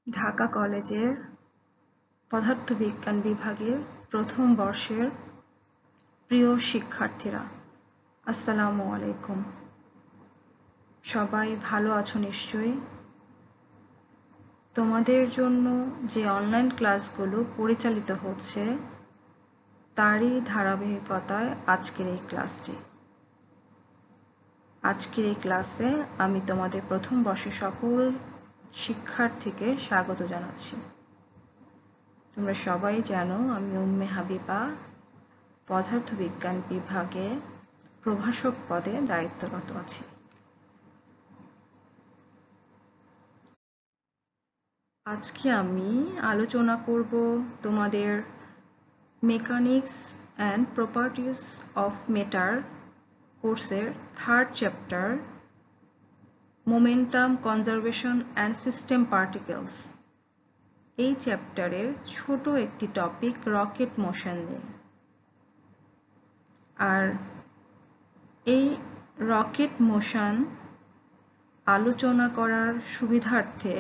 ঢাকা কলেজের পদার্থবিজ্ঞান বিভাগের প্রথম বর্ষের প্রিয় শিক্ষার্থীরা, আসসালামু আলাইকুম। সবাই ভালো আছো নিশ্চয়ই। তোমাদের জন্য যে অনলাইন ক্লাসগুলো পরিচালিত হচ্ছে তারই ধারাবাহিকতায় আজকের এই ক্লাসটি। আজকের এই ক্লাসে আমি তোমাদের প্রথম বর্ষের সকল শিক্ষার্থীকে স্বাগত জানাচ্ছি। তোমরা সবাই জানো আমি উম্মে হাবিবা পদার্থবিজ্ঞান বিভাগে প্রভাষক পদে দায়িত্বরত আছি। আজকে আমি আলোচনা করব তোমাদের mechanics and properties of matter কোর্সের third chapter momentum conservation and system particles এই চ্যাপ্টারের ছোট একটি টপিক রকেট মোশন নিয়ে। আর এই রকেট মোশন আলোচনা করার সুবিধার্থে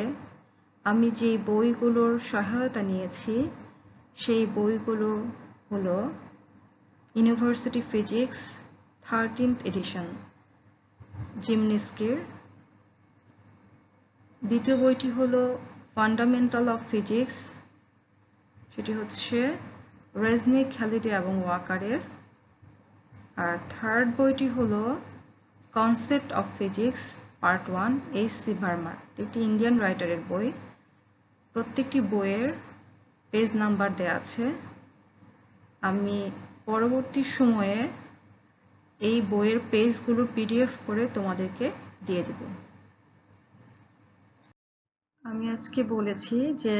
আমি যে বইগুলোর সহায়তা নিয়েছি সেই বইগুলো হলো ইউনিভার্সিটি ফিজিক্স 13th এডিশন জিমনিস্কির, দ্বিতীয় বইটি হলো ফান্ডামেন্টাল অফ ফিজিক্স, সেটি হচ্ছে রেজনিক, খালিডি এবং ওয়াকারের, আর থার্ড বইটি হলো কনসেপ্ট অফ ফিজিক্স পার্ট 1 এইচ.সি. ভার্মার, একটি ইন্ডিয়ান রাইটারের বই। প্রত্যেকটি বইয়ের পেজ নাম্বার দেয়া আছে। আমি পরবর্তী সময়ে এই বইয়ের পেজগুলো পিডিএফ করে তোমাদেরকে দিয়ে দেব। আমি আজকে বলেছি যে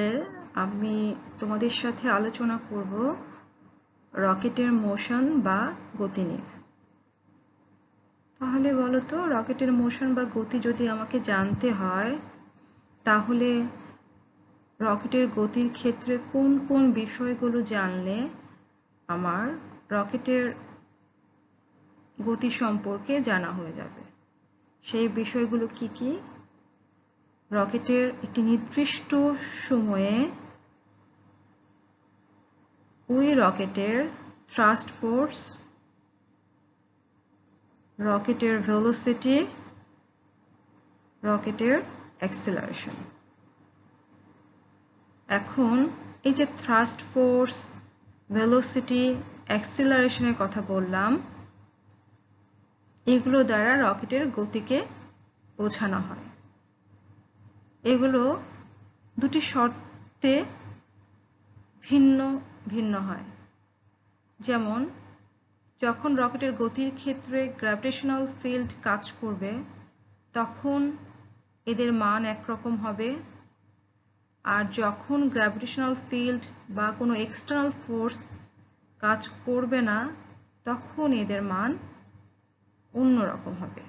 আমি তোমাদের সাথে আলোচনা করব রকেটের মোশন বা গতি নিয়ে। তাহলে বলো তো, রকেটের মোশন বা গতি যদি আমাকে জানতে হয় তাহলে রকেটের গতির ক্ষেত্রে কোন কোন বিষয়গুলো জানলে আমার রকেটের গতি সম্পর্কে জানা হয়ে যাবে। সেই বিষয়গুলো কি কি? রকেটের একটি নির্দিষ্ট সময়ে ওই রকেটের থ্রাস্ট ফোর্স, রকেটের ভেলোসিটি, রকেটের অ্যাক্সিলারেশন। এখন এই যে থ্রাস্ট ফোর্স, ভেলোসিটি, অ্যাক্সিলারেশনের কথা বললাম, এগুলো দ্বারা রকেটের গতিকে বোঝানো হয়। এগুলো দুটি শর্তে ভিন্ন ভিন্ন হয়। যেমন যখন রকেটের গতির ক্ষেত্রে গ্র্যাভিটেশনাল ফিল্ড কাজ করবে তখন এদের মান একরকম হবে, আর যখন গ্র্যাভিটেশনাল ফিল্ড বা কোনো এক্সটার্নাল ফোর্স কাজ করবে না তখন এদের মান অন্যরকম হবে।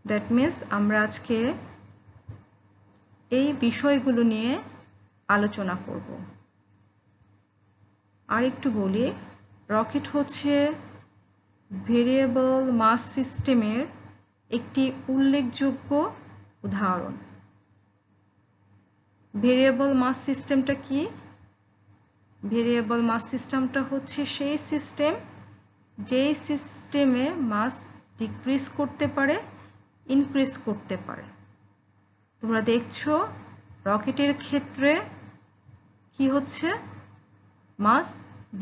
দ্যাট মিনস আমরা আজকে এই বিষয়গুলো নিয়ে আলোচনা করব। আর একটু বলি, রকেট হচ্ছে ভেরিয়েবল মাস সিস্টেমের একটি উল্লেখযোগ্য উদাহরণ। ভেরিয়েবল মাস সিস্টেমটা কি? ভেরিয়েবল মাস সিস্টেমটা হচ্ছে সেই সিস্টেম যেই সিস্টেমে মাস ডিক্রিজ করতে পারে, ইনক্রিজ করতে পারে। তোমরা দেখছো রকেটের ক্ষেত্রে কি হচ্ছে? মাস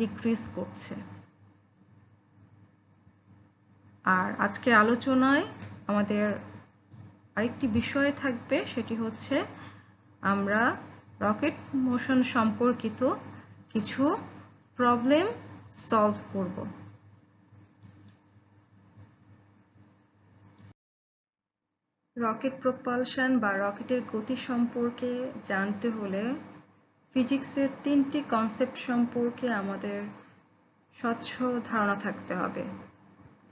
ডিক্রিজ করছে। আর আজকের আলোচনায় আমাদের আরেকটি বিষয় থাকবে, সেটি হচ্ছে আমরা রকেট মোশন সম্পর্কিত কিছু প্রবলেম সলভ করব। রকেট প্রপালশন বা রকেটের গতি সম্পর্কে জানতে হলে ফিজিক্সের 3টি কনসেপ্ট সম্পর্কে আমাদের স্বচ্ছ ধারণা থাকতে হবে।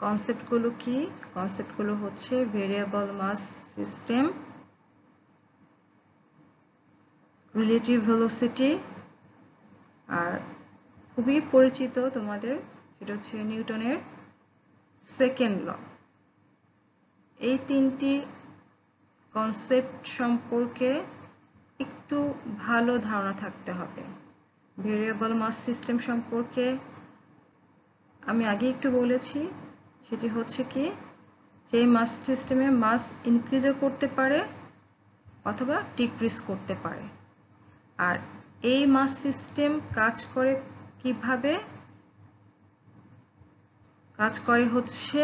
কনসেপ্টগুলো কি? কনসেপ্টগুলো হচ্ছে ভেরিয়েবল মাস সিস্টেম, রিলেটিভ ভেলোসিটি, আর খুবই পরিচিত তোমাদের সেটা হচ্ছে নিউটনের সেকেন্ড ল। এই 3টি কনসেপ্ট সম্পর্কে একটু ভালো ধারণা থাকতে হবে। ভেরিয়েবল মাস সিস্টেম সম্পর্কে আমি আগে একটু বলেছি, সেটি হচ্ছে কি যে মাস সিস্টেমে মাস ইনক্রিজও করতে পারে অথবা ডিক্রিজ করতে পারে। আর এই মাস সিস্টেম কাজ করে কিভাবে? কাজ করে হচ্ছে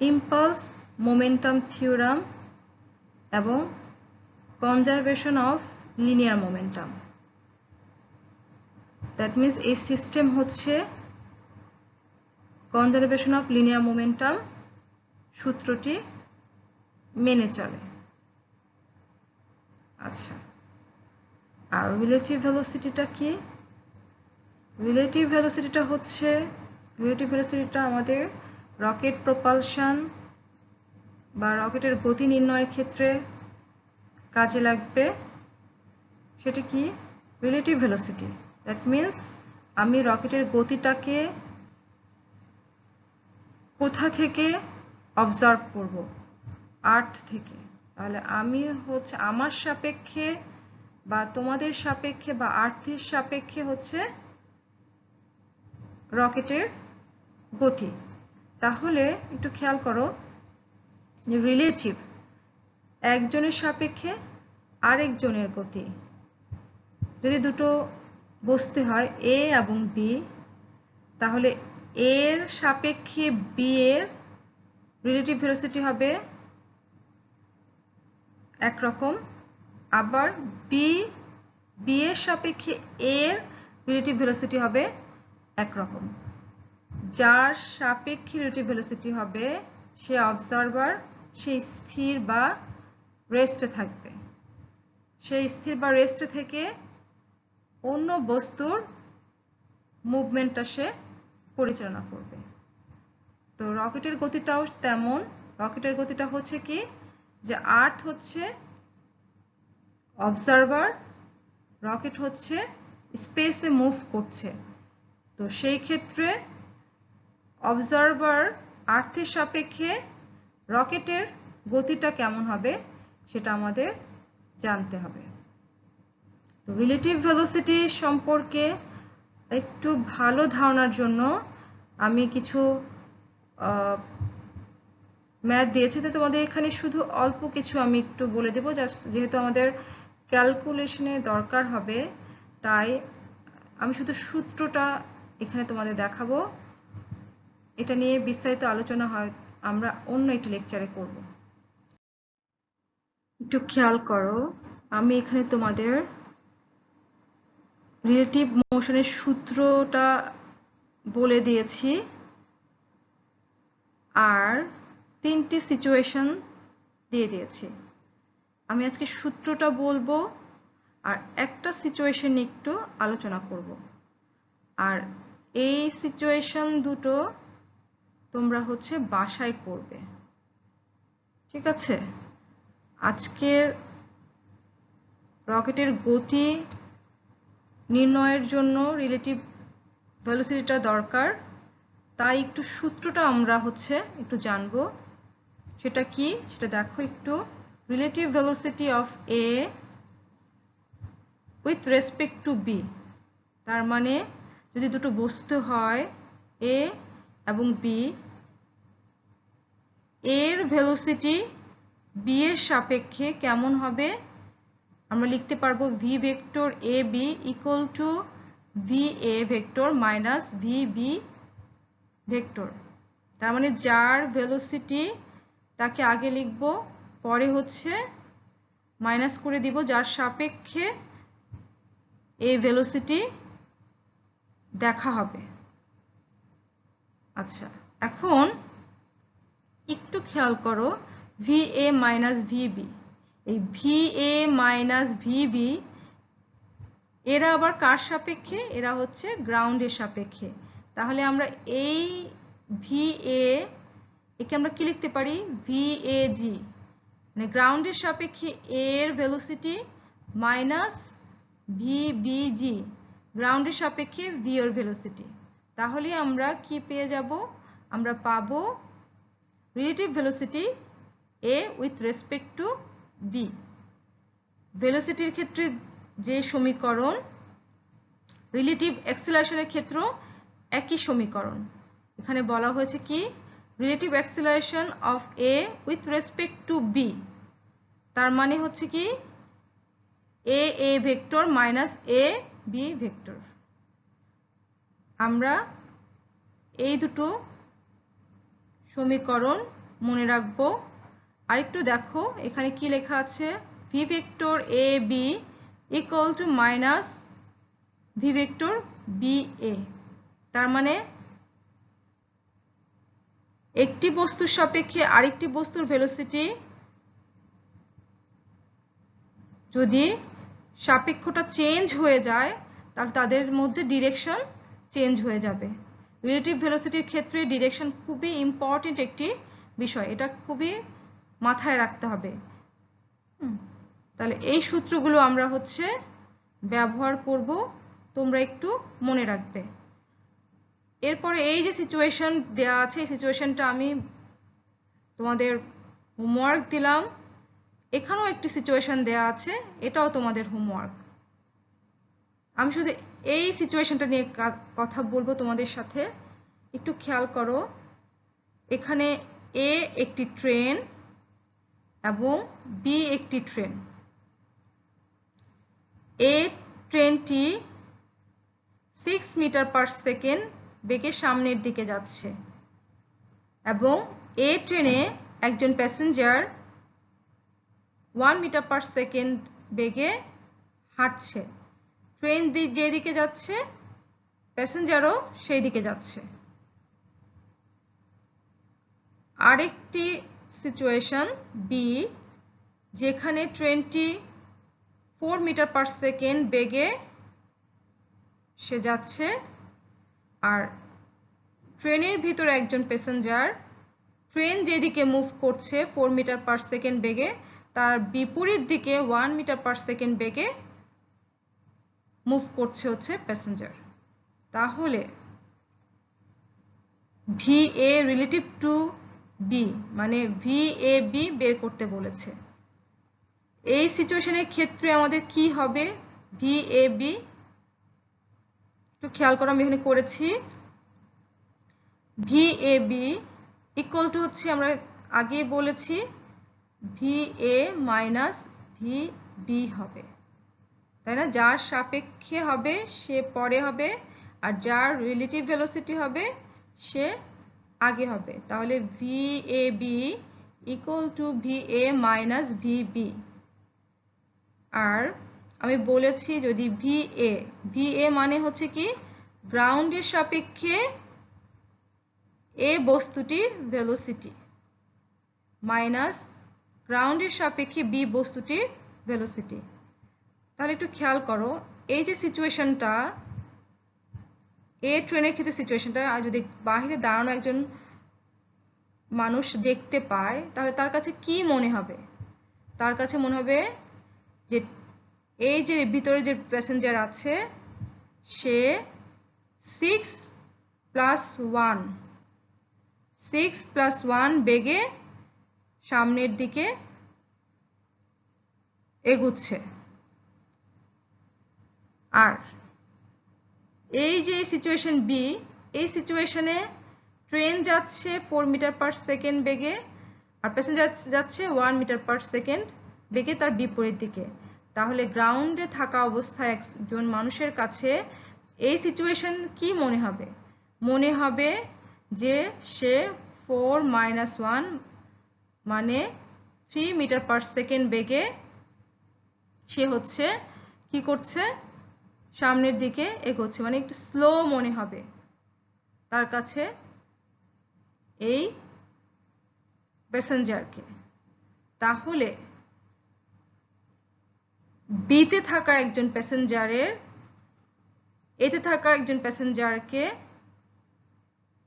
ইম্পালস মোমেন্টাম থিওরাম এবং conservation of linear momentum. That means এই সিস্টেম হচ্ছে কনজারভেশন অফ লিনিয়ার মোমেন্টাম সূত্রটি মেনে চলে। আচ্ছা, আর রিলেটিভ ভেলোসিটিটা কি? রিলেটিভ ভেলোসিটিটা আমাদের রকেট প্রপালশন বা রকেটের গতি নির্ণয়ের ক্ষেত্রে কাজে লাগবে। সেটা কি? Relative velocity. দ্যাট মিনস আমি রকেটের গতিটাকে কোথা থেকে অবজার্ভ করব? আর্থ থেকে। তাহলে আমি হচ্ছে আমার সাপেক্ষে বা তোমাদের সাপেক্ষে বা আর্থের সাপেক্ষে হচ্ছে রকেটের গতি। তাহলে একটু খেয়াল করো যে রিলেটিভ একজনের সাপেক্ষে আরেকজনের গতি। যদি দুটো বস্তু হয় এ এবং বি, তাহলে এর সাপেক্ষে বি এর রিলেটিভ ভেলোসিটি হবে একরকম, আবার বি এর সাপেক্ষে এর রিলেটিভ ভেলোসিটি হবে একরকম। যার সাপেক্ষে রিলেটিভ ভেলোসিটি হবে সে অবজারভার, সে স্থির বা রেস্টে থাকবে। সেই স্থির বা রেস্টে থেকে অন্য বস্তুর মুভমেন্টটা সে পরিচালনা করবে। তো রকেটের গতিটাও তেমন। রকেটের গতিটা হচ্ছে কি যে আর্থ হচ্ছে অবজারভার, রকেট হচ্ছে স্পেসে মুভ করছে। তো সেই ক্ষেত্রে অবজারভার আর্থের সাপেক্ষে রকেটের গতিটা কেমন হবে সেটা আমাদের জানতে হবে। তো রিলেটিভ ভেলোসিটি সম্পর্কে একটু ভালো ধারণার জন্য আমি কিছু ম্যাথ দিয়েছি। তো তোমাদের এখানে শুধু অল্প কিছু আমি একটু বলে দেবো, জাস্ট যেহেতু আমাদের ক্যালকুলেশনে দরকার হবে, তাই আমি শুধু সূত্রটা এখানে তোমাদের দেখাবো। এটা নিয়ে বিস্তারিত আলোচনা হয় আমরা অন্য একটি লেকচারে করব। একটু খেয়াল করো, আমি এখানে তোমাদের রিলেটিভ মোশনের সূত্রটা বলে দিয়েছি আর তিনটি সিচুয়েশন দিয়ে দিয়েছি। আমি আজকে সূত্রটা বলবো আর একটা সিচুয়েশন একটু আলোচনা করব। আর এই সিচুয়েশন দুটো তোমরা হচ্ছে বাসায় করবে, ঠিক আছে? আজকের রকেটের গতি নির্ণয়ের জন্য রিলেটিভ ভেলোসিটিটা দরকার, তাই একটু সূত্রটা আমরা হচ্ছে একটু জানবো। সেটা কি সেটা দেখো একটু। Relative velocity of A with respect to B, তার মানে যদি দুটো বস্তু হয় এ এবং বি, এর ভেলোসিটি বি এর সাপেক্ষে কেমন হবে? আমরা লিখতে পারবো V vector A B equal to V A vector minus V B vector. তার মানে যার ভেলোসিটি তাকে আগে লিখব, পরে হচ্ছে মাইনাস করে দিব যার সাপেক্ষে এই ভেলোসিটি দেখা হবে। আচ্ছা, এখন একটু খেয়াল করো ভি এ মাইনাস ভিবি, এই ভি এ মাইনাস ভিবি এরা আবার কার সাপেক্ষে? এরা হচ্ছে গ্রাউন্ডের সাপেক্ষে। তাহলে আমরা এই ভি এ একে আমরা কি লিখতে পারি? ভি এ জি, মানে গ্রাউন্ডের সাপেক্ষে এর ভেলোসিটি মাইনাস ভি বি জি, গ্রাউন্ডের সাপেক্ষে ভি এর ভেলোসিটি। তাহলে আমরা কি পেয়ে যাব? আমরা পাবো relative velocity A with respect to B. ভেলোসিটির ক্ষেত্রে যে সমীকরণ, রিলেটিভ অ্যাক্সিলারেশনের ক্ষেত্রেও একই সমীকরণ। এখানে বলা হয়েছে কি, relative acceleration of A with respect to B, তার মানে হচ্ছে কি A vector minus A B vector. আমরা এই দুটো সমীকরণ মনে রাখবো। আরেকটু দেখো এখানে কি লেখা আছে, V vector A B equal to minus V vector B A. তার মানে একটি বস্তুর সাপেক্ষে আরেকটি বস্তুর ভেলোসিটি যদি সাপেক্ষটা চেঞ্জ হয়ে যায় তাহলে তাদের মধ্যে ডিরেকশন চেঞ্জ হয়ে যাবে। রিলেটিভ ভেলোসিটির ক্ষেত্রে ডিরেকশন খুবই ইম্পর্টেন্ট একটি বিষয়, এটা খুবই মাথায় রাখতে হবে। তাহলে এই সূত্রগুলো আমরা হচ্ছে ব্যবহার করব, তোমরা একটু মনে রাখবে। এরপরে এই যে সিচুয়েশন দেয়া আছে, এই সিচুয়েশনটা আমি তোমাদের হোমওয়ার্ক দিলাম। এখানেও একটি সিচুয়েশন দেয়া আছে, এটাও তোমাদের হোমওয়ার্ক। আমি শুধু এই সিচুয়েশনটা নিয়ে কথা বলবো তোমাদের সাথে, একটু খেয়াল করো। এখানে এ একটি ট্রেন এবং বি একটি ট্রেন। এ ট্রেনটি 6 মিটার পার সেকেন্ড বেগে সামনের দিকে যাচ্ছে এবং এ ট্রেনে একজন প্যাসেঞ্জার 1 মিটার পার সেকেন্ড বেগে হাঁটছে। ট্রেন যেদিকে যাচ্ছে প্যাসেঞ্জারও সেই দিকে যাচ্ছে। আরেকটি সিচুয়েশন বি, যেখানে ট্রেনটি 4 মিটার পার সেকেন্ড বেগে সে যাচ্ছে আর ট্রেনের ভিতরে একজন প্যাসেঞ্জার, ট্রেন যেদিকে মুভ করছে 4 মিটার পার সেকেন্ড বেগে তার বিপরীত দিকে 1 মিটার পার সেকেন্ড বেগে মুভ করছে হচ্ছে প্যাসেঞ্জার। তাহলে V A relative to B মানে ভি এ বি বের করতে বলেছে। এই সিচুয়েশনের ক্ষেত্রে আমাদের কি হবে, ভি এ বি একটু খেয়াল করো, আমি এখানে করেছি। V A B equal to হচ্ছে, আমরা আগে বলেছি V A minus V B হবে, তাই না? যার সাপেক্ষে হবে সে পরে হবে আর যার রিলেটিভ ভেলোসিটি হবে সে আগে হবে। তাহলে V A B equal to V A minus V B. আর আমি বলেছি যদি ভি এ মানে হচ্ছে কি গ্রাউন্ডের সাপেক্ষে এ বস্তুটির ভেলোসিটি মাইনাস গ্রাউন্ডের সাপেক্ষে বি বস্তুটির ভেলোসিটি। তাহলে একটু খেয়াল করো, এই যে সিচুয়েশনটা এ ট্রেনের ক্ষেত্রে সিচুয়েশনটা, আর যদি বাহিরে দাঁড়ানো একজন মানুষ দেখতে পায় তাহলে তার কাছে কি মনে হবে? তার কাছে মনে হবে যে এই যে ভিতরে যে প্যাসেঞ্জার আছে সে 6 প্লাস 1 বেগে সামনের দিকে এগুচ্ছে। আর এই যে সিচুয়েশন বি, এই সিচুয়েশনে ট্রেন যাচ্ছে 4 মিটার পার সেকেন্ড বেগে আর প্যাসেঞ্জার যাচ্ছে 1 মিটার পার সেকেন্ড বেগে তার বিপরীত দিকে। তাহলে গ্রাউন্ডে থাকা অবস্থায় একজন মানুষের কাছে এই সিচুয়েশন কি মনে হবে? মনে হবে যে সে 4 মাইনাস 1 মানে 3 মিটার পার সেকেন্ড বেগে সে হচ্ছে কি করছে, সামনের দিকে এগোচ্ছে, মানে একটু স্লো মনে হবে তার কাছে এই প্যাসেঞ্জারকে। তাহলে বিতে থাকা একজন প্যাসেঞ্জারের এতে থাকা একজন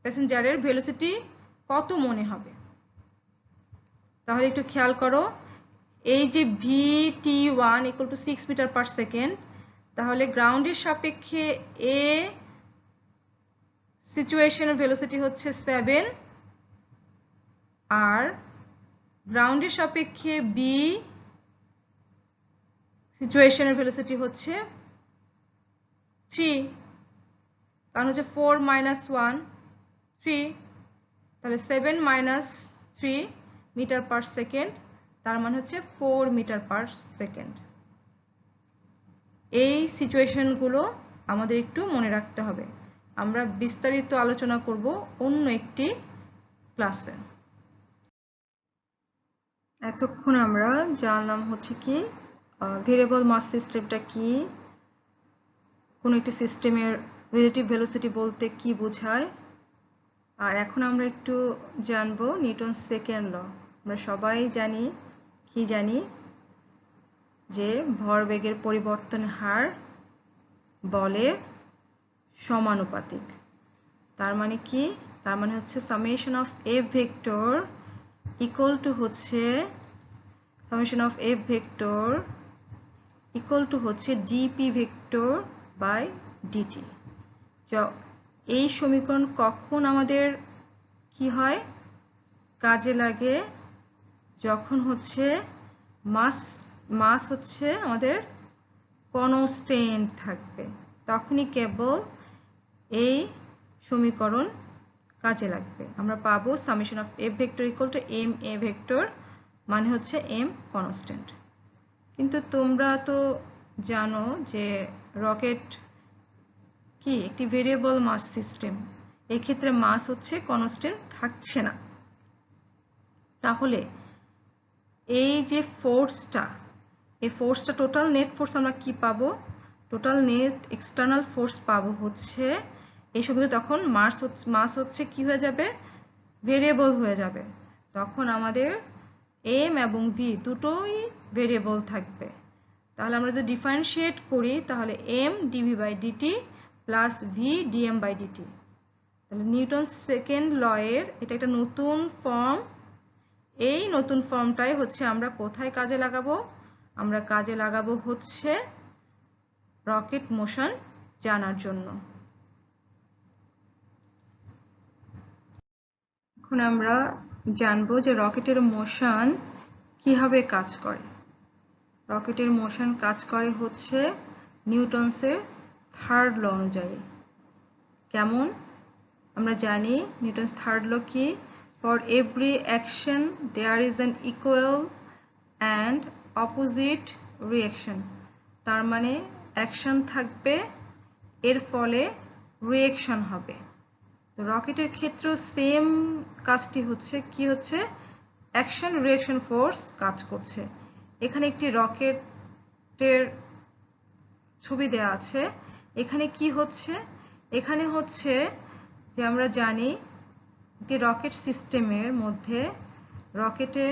প্যাসেঞ্জারের ভেলোসিটি কত মনে হবে? তাহলে একটু খেয়াল করো, এই যে vt1 equal to 6 metre per second, তাহলে গ্রাউন্ডের সাপেক্ষে এ সিচুয়েশনের ভেলোসিটি হচ্ছে 7 আর গ্রাউন্ডের সাপেক্ষে বি সিচুয়েশনের ভেলোসিটি হচ্ছে 3, কারণ হচ্ছে 4 - 1 3, তাহলে 7 - 3 মিটার পার সেকেন্ড, তার মানে হচ্ছে 4 মিটার পার সেকেন্ড। এই সিচুয়েশনগুলো আমাদের একটু মনে রাখতে হবে, আমরা বিস্তারিত আলোচনা করব অন্য একটি ক্লাসে। এতক্ষণ আমরা জানলাম হচ্ছে কি ভেরিয়েবল মাস সিস্টেমটা কি, কোন একটি সিস্টেমের রিলেটিভ ভেলোসিটি বলতে কি বোঝায়। আর এখন আমরা একটু জানবো নিউটন সেকেন্ড ল। আমরা সবাই জানি, কি জানি, যে ভরবেগের পরিবর্তন হার বলের সমানুপাতিক। তার মানে কি? তার মানে হচ্ছে summation of F vector equal to হচ্ছে summation of F vector equal to হচ্ছে ডিপি ভেক্টর বাই ডিটি। এই সমীকরণ কখন আমাদের কি হয়, কাজে লাগে? যখন হচ্ছে মাস হচ্ছে আমাদের কনস্ট্যান্ট থাকবে, তখনই কেবল এই সমীকরণ কাজে লাগবে। আমরা পাবো summation of F vector equal to M A vector, মানে হচ্ছে এম কনস্ট্যান্ট। কিন্তু তোমরা তো জানো যে রকেট কি একটি ভেরিয়েবল মাস সিস্টেম, এই ক্ষেত্রে মাস হচ্ছে কনস্ট্যান্ট থাকছে না। তাহলে এই যে ফোর্সটা, এই ফোর্সটা টোটাল নেট ফোর্স আমরা কি পাবো? টোটাল নেট এক্সটার্নাল ফোর্স পাবো হচ্ছে এই সময় তখন মাস হচ্ছে কি হয়ে যাবে? ভেরিয়েবল হয়ে যাবে। তখন আমাদের এম এবং ভি দুটোই ভেরিয়েবল থাকবে। তাহলে আমরা যদি ডিফারেন্সিয়েট করি তাহলে M DV by DT plus V DM by DT. তাহলে নিউটন সেকেন্ড ল এর এটা একটা নতুন ফর্ম। এই নতুন ফর্মটাই হচ্ছে আমরা কোথায় কাজে লাগাবো? আমরা কাজে লাগাবো হচ্ছে রকেট মোশন জানার জন্য। এখন আমরা জানবো যে রকেটের মোশন কিভাবে কাজ করে। রকেটের মোশন কাজ করে হচ্ছে নিউটনসের থার্ড ল অনুযায়ী। কেমন? আমরা জানি নিউটনস থার্ড ল কি? For every action there is an equal and opposite reaction. তার মানে অ্যাকশন থাকবে, এর ফলে রিঅ্যাকশন হবে। তো রকেটের ক্ষেত্রেও সেম কাজটি হচ্ছে, কি হচ্ছে? অ্যাকশন রিঅ্যাকশন ফোর্স কাজ করছে। এখানে একটি রকেটের ছবি দেওয়া আছে। এখানে কি হচ্ছে? এখানে হচ্ছে যে আমরা জানি একটি রকেট সিস্টেমের মধ্যে রকেটে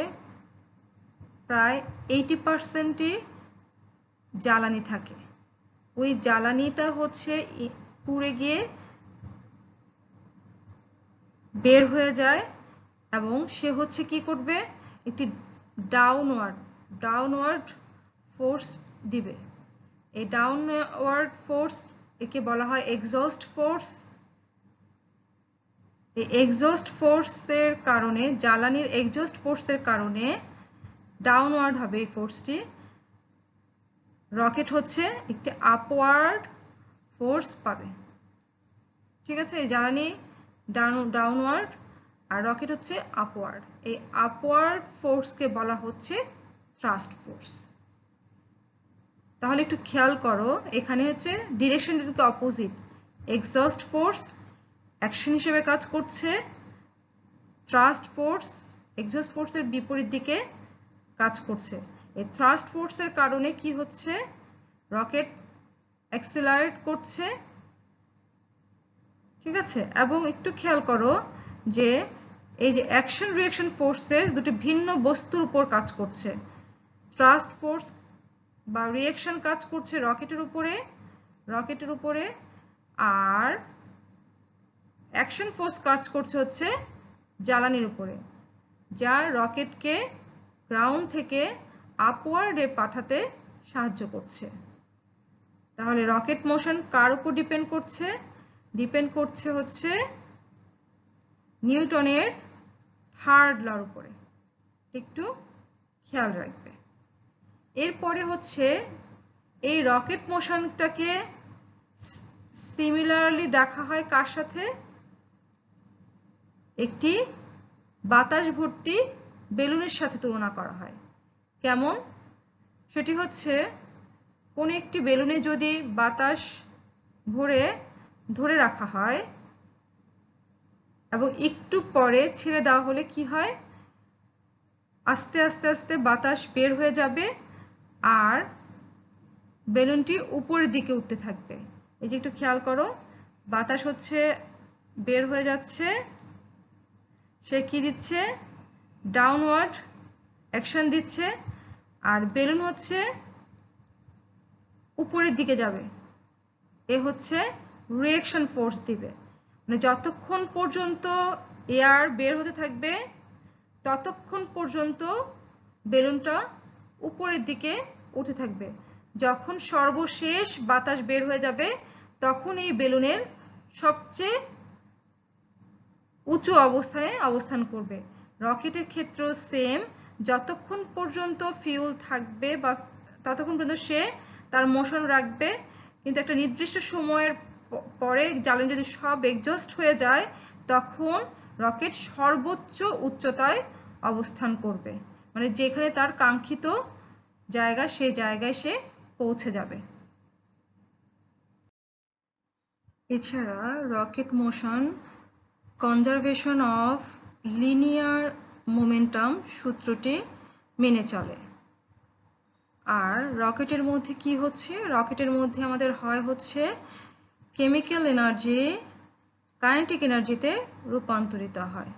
প্রায় 80%ই জ্বালানি থাকে। ওই জ্বালানিটা হচ্ছে পুড়ে গিয়ে বের হয়ে যায় এবং সে হচ্ছে কি করবে? একটি ডাউনওয়ার্ড ফোর্স দিবে। এই ডাউনওয়ার্ড ফোর্স একে বলা হয় এক্সস্ট ফোর্স। এই এক্সস্ট ফোর্সের কারণে, জ্বালানির এক্সস্ট ফোর্সের কারণে ডাউনওয়ার্ড হবে এই ফোর্সটি। রকেট হচ্ছে একটি আপওয়ার্ড ফোর্স পাবে। ঠিক আছে? এই জ্বালানি ডাউনওয়ার্ড আর রকেট হচ্ছে আপওয়ার্ড। এই আপওয়ার্ড ফোর্সকে বলা হচ্ছে থ্রাস্ট ফোর্স। তাহলে একটু খেয়াল করো, এখানে হচ্ছে ডিরেকশনটা কিন্তু অপোজিট। এক্সস্ট ফোর্স অ্যাকশন হিসেবে কাজ করছে, থ্রাস্ট ফোর্স এক্সস্ট ফোর্সের বিপরীত দিকে কাজ করছে। এই থ্রাস্ট ফোর্সের কারণে কি হচ্ছে? রকেট অ্যাক্সিলারেট করছে। ঠিক আছে? এবং একটু খেয়াল করো যে এই যে অ্যাকশন রিঅ্যাকশন ফোর্সেস দুটি ভিন্ন বস্তুর উপর কাজ করছে। থ্রাস্ট ফোর্স বা রিঅ্যাকশন কাজ করছে রকেটের উপরে, আর অ্যাকশন ফোর্স কাজ করছে হচ্ছে জ্বালানির উপরে, যা রকেটকে গ্রাউন্ড থেকে আপওয়ার্ডে পাঠাতে সাহায্য করছে। তাহলে রকেট মোশন কার উপর ডিপেন্ড করছে? ডিপেন্ড করছে হচ্ছে নিউটনের থার্ড লর উপরে। একটু খেয়াল রাখবে। এরপরে হচ্ছে এই রকেট মোশনটাকে সিমিলারলি দেখা হয় কার সাথে? একটি বাতাস ভর্তি বেলুনের সাথে তুলনা করা হয়। কেমন? সেটি হচ্ছে কোন একটি বেলুনে যদি বাতাস ভরে ধরে রাখা হয় এবং একটু পরে ছেড়ে দেওয়া হলে কি হয়? আস্তে আস্তে আস্তে বাতাস বের হয়ে যাবে আর বেলুনটি উপরের দিকে উঠতে থাকবে। এই যে একটু খেয়াল করো, বাতাস হচ্ছে বের হয়ে যাচ্ছে, সে কি দিচ্ছে? ডাউনওয়ার্ড অ্যাকশন দিচ্ছে, আর বেলুন হচ্ছে উপরের দিকে যাবে, এ হচ্ছে রিঅ্যাকশন ফোর্স দিবে। মানে যতক্ষণ পর্যন্ত এয়ার বের হতে থাকবে ততক্ষণ পর্যন্ত বেলুনটা উপরের দিকে উঠে থাকবে। যখন সর্বশেষ বাতাস বের হয়ে যাবে তখন এই বেলুনের সবচেয়ে উঁচু অবস্থানে অবস্থান করবে। রকেটের ক্ষেত্রেও সেম, যতক্ষণ পর্যন্ত ফিউল থাকবে বা ততক্ষণ পর্যন্ত সে তার মোশন রাখবে, কিন্তু একটা নির্দিষ্ট সময়ের পরে জ্বালানি যদি সব এক্সস্ট হয়ে যায় তখন রকেট সর্বোচ্চ উচ্চতায় অবস্থান করবে, মানে যেখানে তার কাঙ্ক্ষিত জায়গা সেই জায়গায় সে পৌঁছে যাবে। এছাড়া rocket motion conservation of linear momentum সূত্রটি মেনে চলে। আর রকেটের মধ্যে কি হচ্ছে? রকেটের মধ্যে আমাদের হয় হচ্ছে কেমিক্যাল এনার্জি কাইনেটিক এনার্জিতে রূপান্তরিত হয়।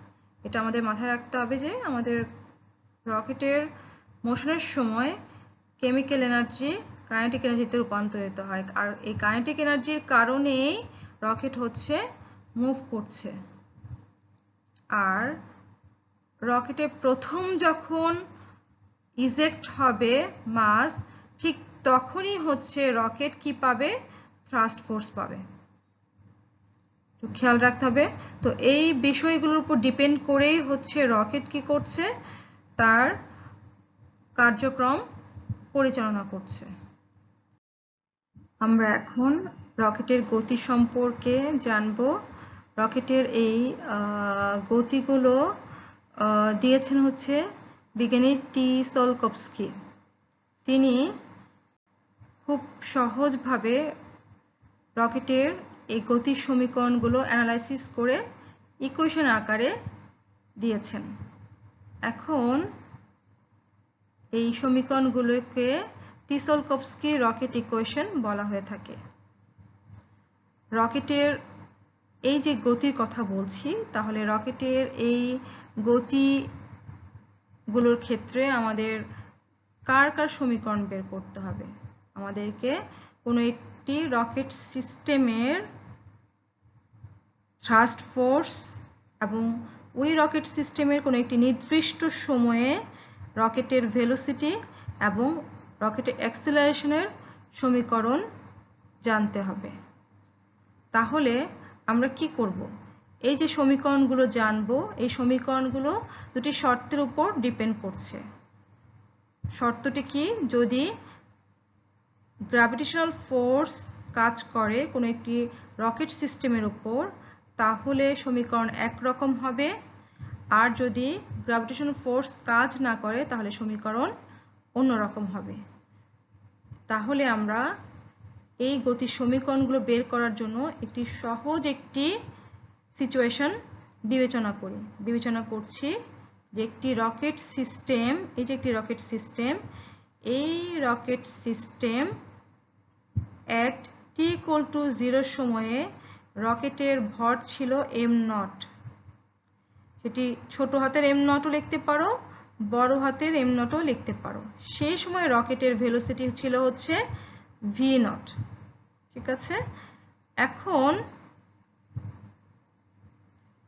এটা আমাদের মাথায় রাখতে হবে যে আমাদের রকেটের মোশনের সময় কেমিক্যাল এনার্জি কাইনেটিক এনার্জিতে রূপান্তরিত হয়, আর এই কাইনেটিক এনার্জির কারণেই রকেট হচ্ছে মুভ করছে। আর রকেটে প্রথম যখন ইজেক্ট হবে মাস, ঠিক তখনই হচ্ছে রকেট কি পাবে? থ্রাস্ট ফোর্স পাবে। তো খেয়াল রাখতে হবে। তো এই বিষয়গুলোর উপর ডিপেন্ড করেই হচ্ছে রকেট কি করছে? তার কার্যক্রম পরিচালনা করছে। আমরা এখন রকেটের গতি সম্পর্কে জানব। রকেটের এই গতিগুলো দিয়েছেন হচ্ছে বিজ্ঞানী টি সলকভস্কি। তিনি খুব সহজভাবে রকেটের এই গতির সমীকরণগুলো অ্যানালাইসিস করে ইকুয়েশন আকারে দিয়েছেন। এখন এই সমীকরণগুলোকে টি-সলকভস্কি রকেট ইকুয়েশন বলা হয়ে থাকে। রকেটের এই যে গতির কথা বলছি, তাহলে রকেটের এই গতিগুলোর ক্ষেত্রে আমাদের কার কার সমীকরণ বের করতে হবে? আমাদেরকে কোনো একটি রকেট সিস্টেমের থ্রাস্ট ফোর্স এবং ওই রকেট সিস্টেমের কোনো একটি নির্দিষ্ট সময়ে রকেটের ভেলোসিটি এবং রকেটের অ্যাক্সিলারেশনের সমীকরণ জানতে হবে। তাহলে আমরা কি করব? এই যে সমীকরণগুলো জানবো, এই সমীকরণগুলো দুটি শর্তের উপর ডিপেন্ড করছে। শর্তটি কি? যদি গ্র্যাভিটেশনাল ফোর্স কাজ করে কোনো একটি রকেট সিস্টেমের উপর, তাহলে সমীকরণ একরকম হবে, আর যদি গ্র্যাভিটেশনাল ফোর্স কাজ না করে তাহলে সমীকরণ অন্যরকম হবে। তাহলে আমরা এই গতির সমীকরণগুলো বের করার জন্য একটি সহজ সিচুয়েশন বিবেচনা করছি যে একটি রকেট সিস্টেম, এই যে একটি রকেট সিস্টেম, এই রকেট সিস্টেম at t=0 সময়ে রকেটের ভর ছিল m0। সেটি ছোট হাতের m0 লিখতে পারো, বড় হাতের m0 লিখতে পারো। সেই সময় রকেটের ভেলোসিটি ছিল হচ্ছে v0। ঠিক আছে? এখন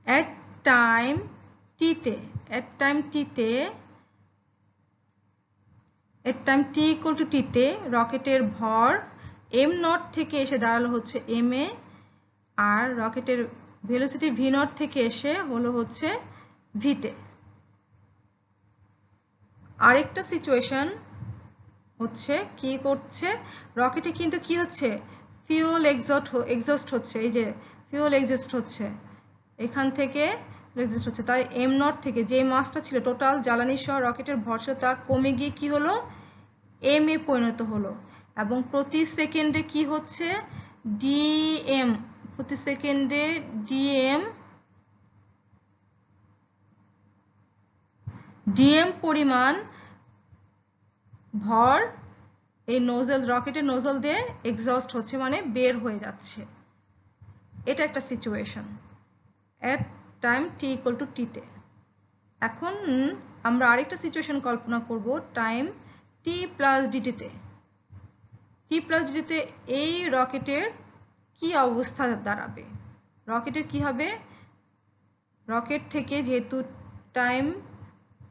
at টাইম t=t তে রকেটের ভর m0 থেকে এসে দাঁড়ালো হচ্ছে ma, আর রকেটের ভেলোসিটি v0 থেকে এসে হলো হচ্ছে v তে। আরেকটা সিচুয়েশন হচ্ছে কি করছে, রকেটে কিন্তু কি হচ্ছে, ফিউল এক্সস্ট হচ্ছে, এই যে ফিউল এক্সস্ট হচ্ছে এখান থেকে এক্সস্ট হচ্ছে। তাই এম নট থেকে যে মাসটা ছিল টোটাল জ্বালানি সহ রকেটের ভরসা তা কমে গিয়ে কি হলো, এম এ পরিণত হলো। এবং প্রতি সেকেন্ডে কি হচ্ছে, ডিএম, প্রতি সেকেন্ডে ডিএম পরিমাণ ভর এই নোজেল, রকেটের নোজল দিয়ে এক্সস্ট হচ্ছে, মানে বের হয়ে যাচ্ছে। এটা একটা situation at time T equal to টিতে। এখন আমরা আরেকটা সিচুয়েশন কল্পনা করব টাইম টি প্লাস ডিটিতে। টি প্লাস ডিটিতে এই রকেটের কি অবস্থা দাঁড়াবে, রকেটের কি হবে, রকেট থেকে যেহেতু টাইম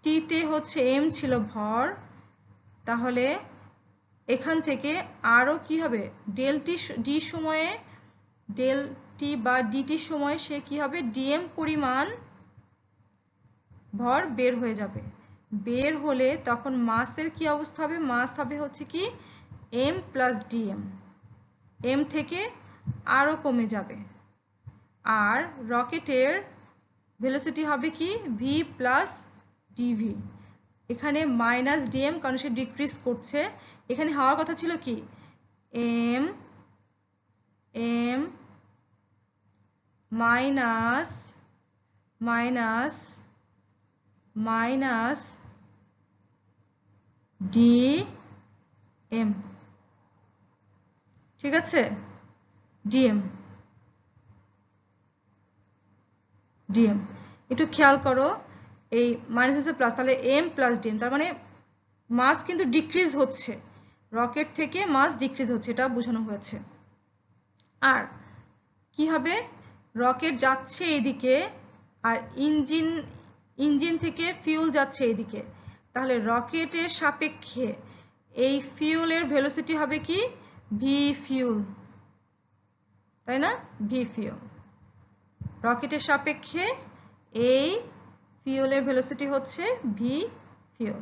টিতে হচ্ছে এম ছিল ভর, তাহলে এখান থেকে আরো কি হবে, ডেল টি সময়ে, ডেল টি বা ডিটি সময়ে সে কি হবে, ডিএম পরিমাণ ভর বের হয়ে যাবে। বের হলে তখন মাসের কি অবস্থা হবে, মাস হবে হচ্ছে কি এম প্লাস ডিএম, এম থেকে আরো কমে যাবে। আর রকেটের ভেলোসিটি হবে কি ভি প্লাস ডিভি, এখানে মাইনাস ডিএম কারণ সে ডিক্রিজ করছে, এখানে হওয়ার কথা ছিল কি M minus minus minus DM, ঠিক আছে, ডিএম একটু খেয়াল করো, এই মাইনাস হচ্ছে প্লাস, তাহলে এম প্লাস ডিএম, তার মানে মাস কিন্তু ডিক্রিজ হচ্ছে, রকেট থেকে মাস ডিক্রিজ হচ্ছে, এটা বোঝানো হয়েছে। আর কি হবে, রকেট যাচ্ছে এইদিকে আর ইঞ্জিন থেকে ফিউল যাচ্ছে এইদিকে, তাহলে রকেটের সাপেক্ষে এই ফিউলের ভেলোসিটি হবে কি ভি ফিউল, তাই না, ভি ফিউল। রকেটের সাপেক্ষে এই ফিউলের ভেলোসিটি হচ্ছে ভি ফিউল।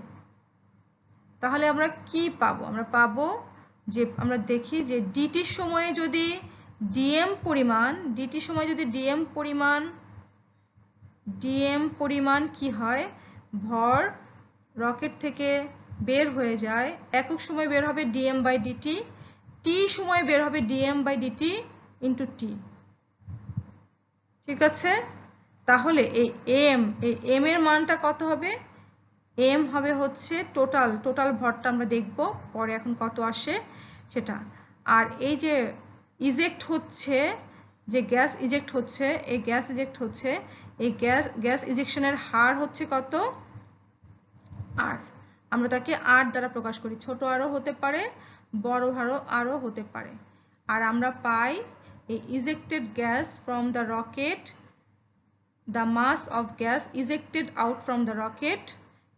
তাহলে আমরা কি পাবো, আমরা পাবো যে আমরা দেখি যে ডিটির সময়ে যদি ডিএম পরিমাণ কি হয়, ভর রকেট থেকে বের হয়ে যায়, একক সময় বের হবে ডিএম বাই ডিটি, টি সময় বের হবে DM by d t into T, ঠিক আছে। তাহলে এই এম এর মানটা কত হবে, এম হবে হচ্ছে টোটাল ভরটা আমরা দেখব পরে, এখন কত আসে সেটা। আর এই যে ইজেক্ট হচ্ছে, যে গ্যাস ইজেক্ট হচ্ছে, এই গ্যাস ইজেকশনের হার হচ্ছে কত, আর আমরা তাকে আর দ্বারা প্রকাশ করি, ছোট আরও হতে পারে, বড় আরও হতে পারে। আর আমরা পাই এই ejected gas from the rocket, the mass of gas ejected out from the rocket,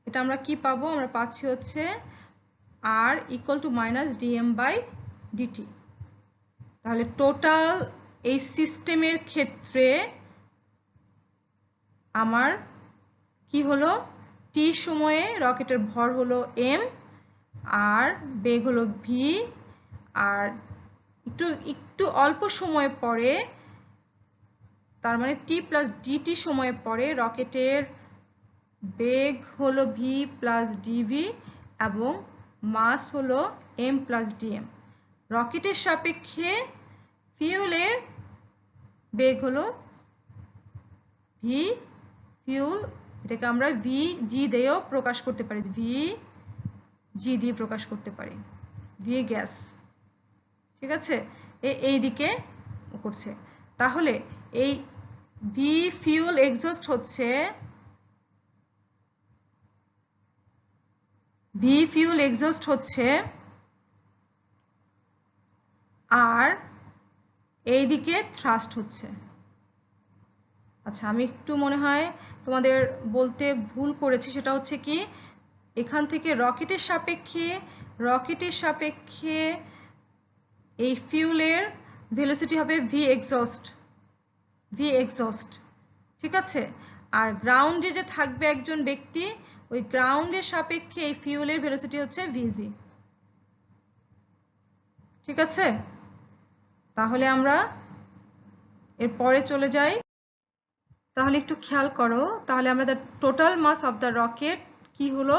এটা আমরা কি পাবো, আমরা পাচ্ছি হচ্ছে R equal to minus DM by DT. তাহলে টোটাল এই সিস্টেমের ক্ষেত্রে আমার কি হলো, টি সময়ে রকেটের ভর হলো এম, আর বেগ হলো ভি, আর একটু অল্প সময় পরে, তার মানে টি প্লাস ডিটি সময় পরে রকেটের বেগ হলো ভি প্লাস ডিভি এবং মাস হলো এম প্লাস ডিএম। রকেটের সাপেক্ষে ফিউলের বেগ হলো ভি ফিউল, এটাকে আমরা ভি জি দিয়েও প্রকাশ করতে পারি, ভি জি দিয়ে প্রকাশ করতে পারি, ভি গ্যাস, ঠিক আছে, এই দিকে করছে। তাহলে এই ভি ফিউল এক্সস্ট হচ্ছে, আর এইদিকে থ্রাস্ট হচ্ছে। আচ্ছা, আমি একটু মনে হয় তোমাদের বলতে ভুল করেছি, সেটা হচ্ছে কি এখান থেকে রকেটের সাপেক্ষে এই ফিউলের ভেলোসিটি হবে ভি এক্সস্ট, ঠিক আছে। আর গ্রাউন্ডে যে থাকবে একজন ব্যক্তি, ওই গ্রাউন্ডের সাপেক্ষে এই ফিউলের ভেলোসিটি হচ্ছে ভিজি। ঠিক আছে, তাহলে আমরা এর পরে চলে যাই। তাহলে একটু খেয়াল করো, তাহলে আমাদের total mass of the rocket কি হলো?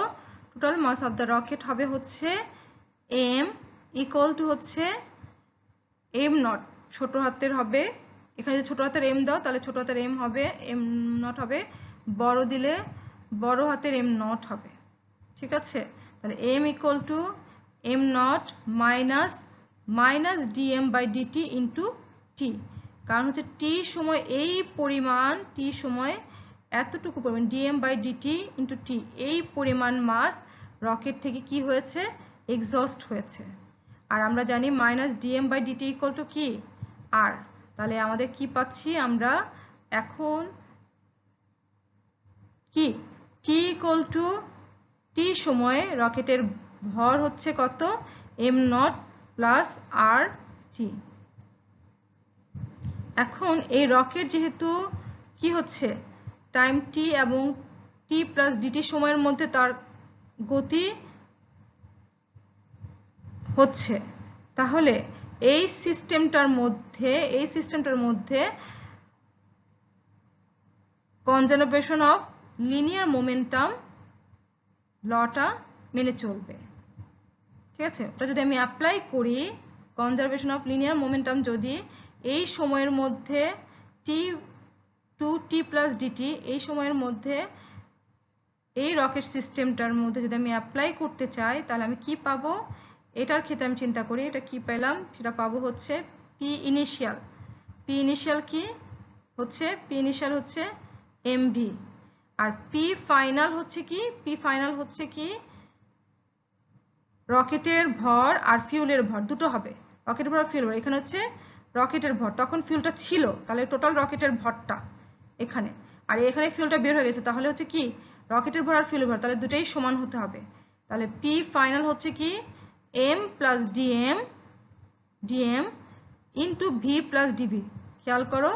Total mass of the rocket হবে হচ্ছে m ইকুয়াল টু হচ্ছে m নট, ছোট হাতের হবে, এখানে যদি ছোট হাতের m দাও তাহলে ছোট হাতের m হবে, m নট হবে, বড় দিলে বড় হাতের m নট হবে। ঠিক আছে, তাহলে m equal to m naught minus dm by dt into t, কারণ হচ্ছে t সময় এই পরিমাণ, t সময় এতটুকু পরিমাণ dm by dt into t, এই পরিমাণ মাস রকেট থেকে কি হয়েছে? এক্সস্ট হয়েছে। আর আমরা জানি minus dm by dt equal to কি? r। তাহলে আমাদের কি পাচ্ছি আমরা এখন? কি t ইকুয়াল টু t সময়ে রকেটের ভর হচ্ছে কত? m naught plus r t। এখন এই রকেট যেহেতু কি হচ্ছে টাইম t এবং t প্লাস dt সময়ের মধ্যে তার গতি হচ্ছে, তাহলে এই সিস্টেমটার মধ্যে কনজারভেশন অফ লিনিয়ার মোমেন্টাম লটা মেনে চলবে। ঠিক আছে, ওটা যদি আমি অ্যাপ্লাই করি, কনজারভেশন অফ লিনিয়ার মোমেন্টাম যদি এই সময়ের মধ্যে t প্লাস dt এই সময়ের মধ্যে এই রকেট সিস্টেমটার মধ্যে যদি আমি অ্যাপ্লাই করতে চাই, তাহলে আমি কি পাবো? এটার ক্ষেত্রে আমি চিন্তা করি, এটা কি পেলাম? সেটা পাবো হচ্ছে p ইনিশিয়াল কি হচ্ছে? p ইনিশিয়াল হচ্ছে mv, আর p ফাইনাল হচ্ছে কি রকেটের ভর আর ফিউলের ভর দুটো হবে। রকেটের ভর আর ফিউল ভর, এখানে হচ্ছে রকেটের ভর, তখন ফিউলটা ছিল, তাহলে টোটাল রকেটের ভরটা এখানে, আর এখানে ফিউলটা বের হয়ে গেছে, তাহলে হচ্ছে কি রকেটের ভর আর ফিউলের ভর, তাহলে দুটোই সমান হতে হবে। তাহলে p ফাইনাল হচ্ছে কি m plus dm into v plus dv। খেয়াল করো,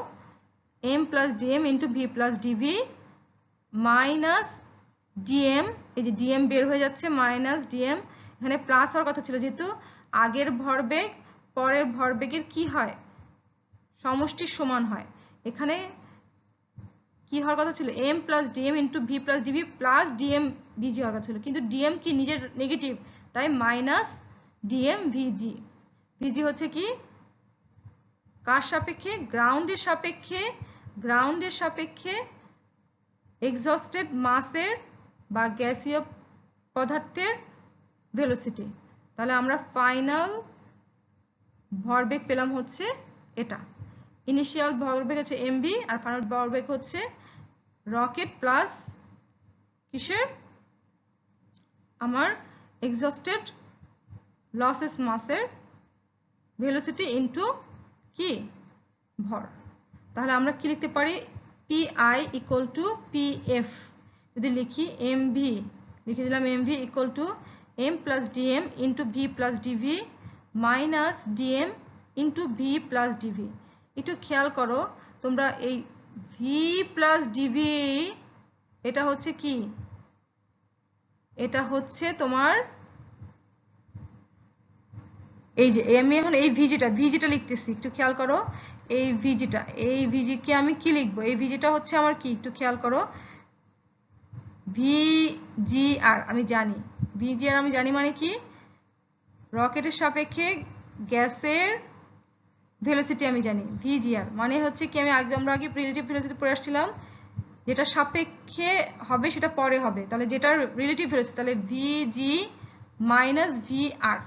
m plus dm into v plus dv minus dm, এই যে dm বের হয়ে যাচ্ছে, মাইনাস dm, এখানে প্লাস হওয়ার কথা ছিল, যেহেতু আগের ভরবেগ পরের ভরবেগের কি হয়? সমষ্টির সমান হয়। এখানে কি হওয়ার কথা ছিল? m plus dm into v plus dv plus dm vg হওয়ার কথা ছিল, কিন্তু dm কি নিজের নেগেটিভ, তাই মাইনাস dm vg হচ্ছে কি কার সাপেক্ষে? গ্রাউন্ডের সাপেক্ষে এক্সস্টেড মাসের বা গ্যাসীয় পদার্থের ভেলোসিটি। তাহলে আমরা ফাইনাল ভরবেগ পেলাম হচ্ছে এটা, ইনিশিয়াল ভরবেগ হচ্ছে mv, আর ফাইনাল ভরবেগ হচ্ছে রকেট প্লাস কিসের? আমার এক্সস্টেড লসেস মাসের ভেলোসিটি ইন্টু কি ভর। তাহলে আমরা কি লিখতে পারি? pi ইকুয়াল টু pf, যদি লিখি mv, লিখে দিলাম mv equal to m plus dm into v plus dv minus dm into v plus dv। একটু খেয়াল করো তোমরা, এই v প্লাস dv এটা হচ্ছে কি? এটা হচ্ছে তোমার এই যে আমি এখন এই ভিজিটা লিখতেছি, একটু খেয়াল করো, এই ভিজি কে আমি কি লিখবো? এই ভিজিটা হচ্ছে আমার কি? একটু খেয়াল করো, ভিজিআর আমি জানি, ভিজিআর আমি জানি মানে কি? রকেটের সাপেক্ষে গ্যাসের ভেলোসিটি আমি জানি, ভিজিআর মানে হচ্ছে কি? আমরা আগে রিলেটিভ ভেলোসিটি পড়ে আসছিলাম, যেটা সাপেক্ষে হবে সেটা পরে হবে, তাহলে যেটার রিলেটিভ ভেলোসিটি, তাহলে ভিজি মাইনাস ভিআর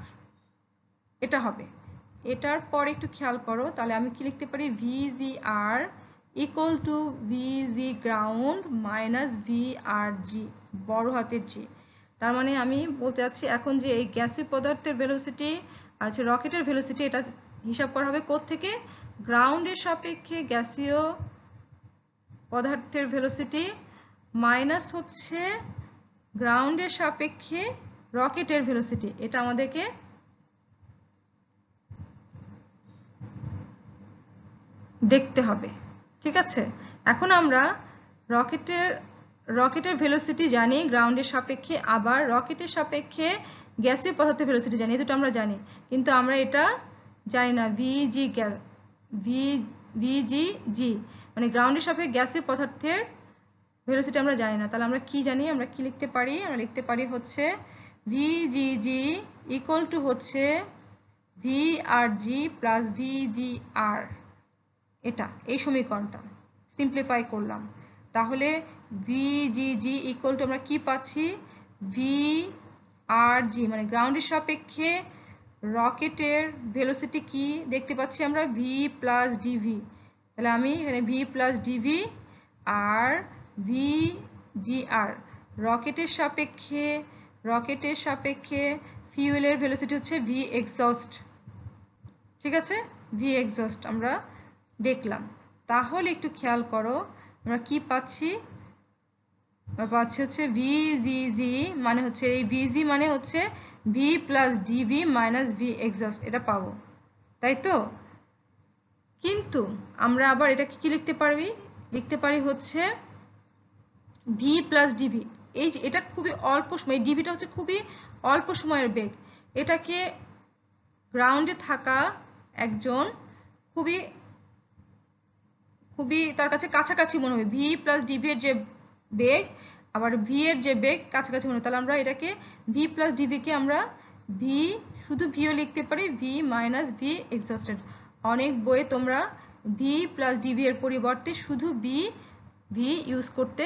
এটা হবে। এটার পরে একটু খেয়াল করো, তাহলে আমি কি লিখতে পারি? ভিজিআর ইকুয়াল টু ভিজি গ্রাউন্ড মাইনাস ভিআরজি বড় হাতের জি। তার মানে আমি বলতে চাচ্ছি এখন যে এই গ্যাসীয় পদার্থের ভেলোসিটি আর হচ্ছে রকেটের ভেলোসিটি, এটা হিসাব করা হবে কোত্থেকে? গ্রাউন্ডের সাপেক্ষে গ্যাসীয় পদার্থের ভেলোসিটি মাইনাস হচ্ছে গ্রাউন্ডের সাপেক্ষে রকেটের ভেলোসিটি, এটা আমাদেরকে দেখতে হবে। ঠিক আছে, এখন আমরা রকেটের ভেলোসিটি জানি গ্রাউন্ডের সাপেক্ষে, আবার রকেটের সাপেক্ষে গ্যাসীয় পদার্থের ভেলোসিটি জানি, এই দুটো আমরা জানি, কিন্তু আমরা এটা জানি না VGG মানে গ্রাউন্ডের সাপেক্ষে গ্যাসীয় পদার্থের ভেলোসিটি আমরা জানি না। তাহলে আমরা কি জানি? আমরা কি লিখতে পারি? আমরা লিখতে পারি হচ্ছে VGG ইকুয়াল টু হচ্ছে VRG প্লাস VGR। এটা এই সমীকরণটা সিম্পলিফাই করলাম। তাহলে VGG ইকুয়াল টু আমরা কি পাচ্ছি? VRG মানে গ্রাউন্ডের সাপেক্ষে রকেটের ভেলোসিটি কি দেখতে পাচ্ছি আমরা? V plus DV। তাহলে আমি এখানে V প্লাস DV আর VGR রকেটের সাপেক্ষে ফিউয়েলের ভেলোসিটি হচ্ছে V এক্সস্ট। ঠিক আছে, V এক্সস্ট আমরা দেখলাম। তাহলে একটু খেয়াল করো আমরা কি পাচ্ছি? আমরা পাচ্ছি হচ্ছে VGG মানে হচ্ছে এই VG মানে হচ্ছে V plus DV minus V exhaust, এটা পাবো, তাই তো? কিন্তু আমরা আবার এটাকে কি লিখতে পারি হচ্ছে V প্লাস DV। এটা খুবই অল্প সময়, ডিভিটা হচ্ছে খুবই অল্প সময়ের বেগ। এটাকে গ্রাউন্ডে থাকা একজন খুবই তার কাছে কাছাকাছি মনে হবে। V প্লাস DV এর যে বেগ আবার V এর যে বেগ কাছাকাছি মনে হবে। তাহলে আমরা এটাকে V প্লাস DV কে আমরা শুধু Vও লিখতে পারি, V মাইনাস V এক্সস্টেড। অনেক বইয়ে তোমরা V প্লাস DV এর পরিবর্তে শুধু V ইউজ করতে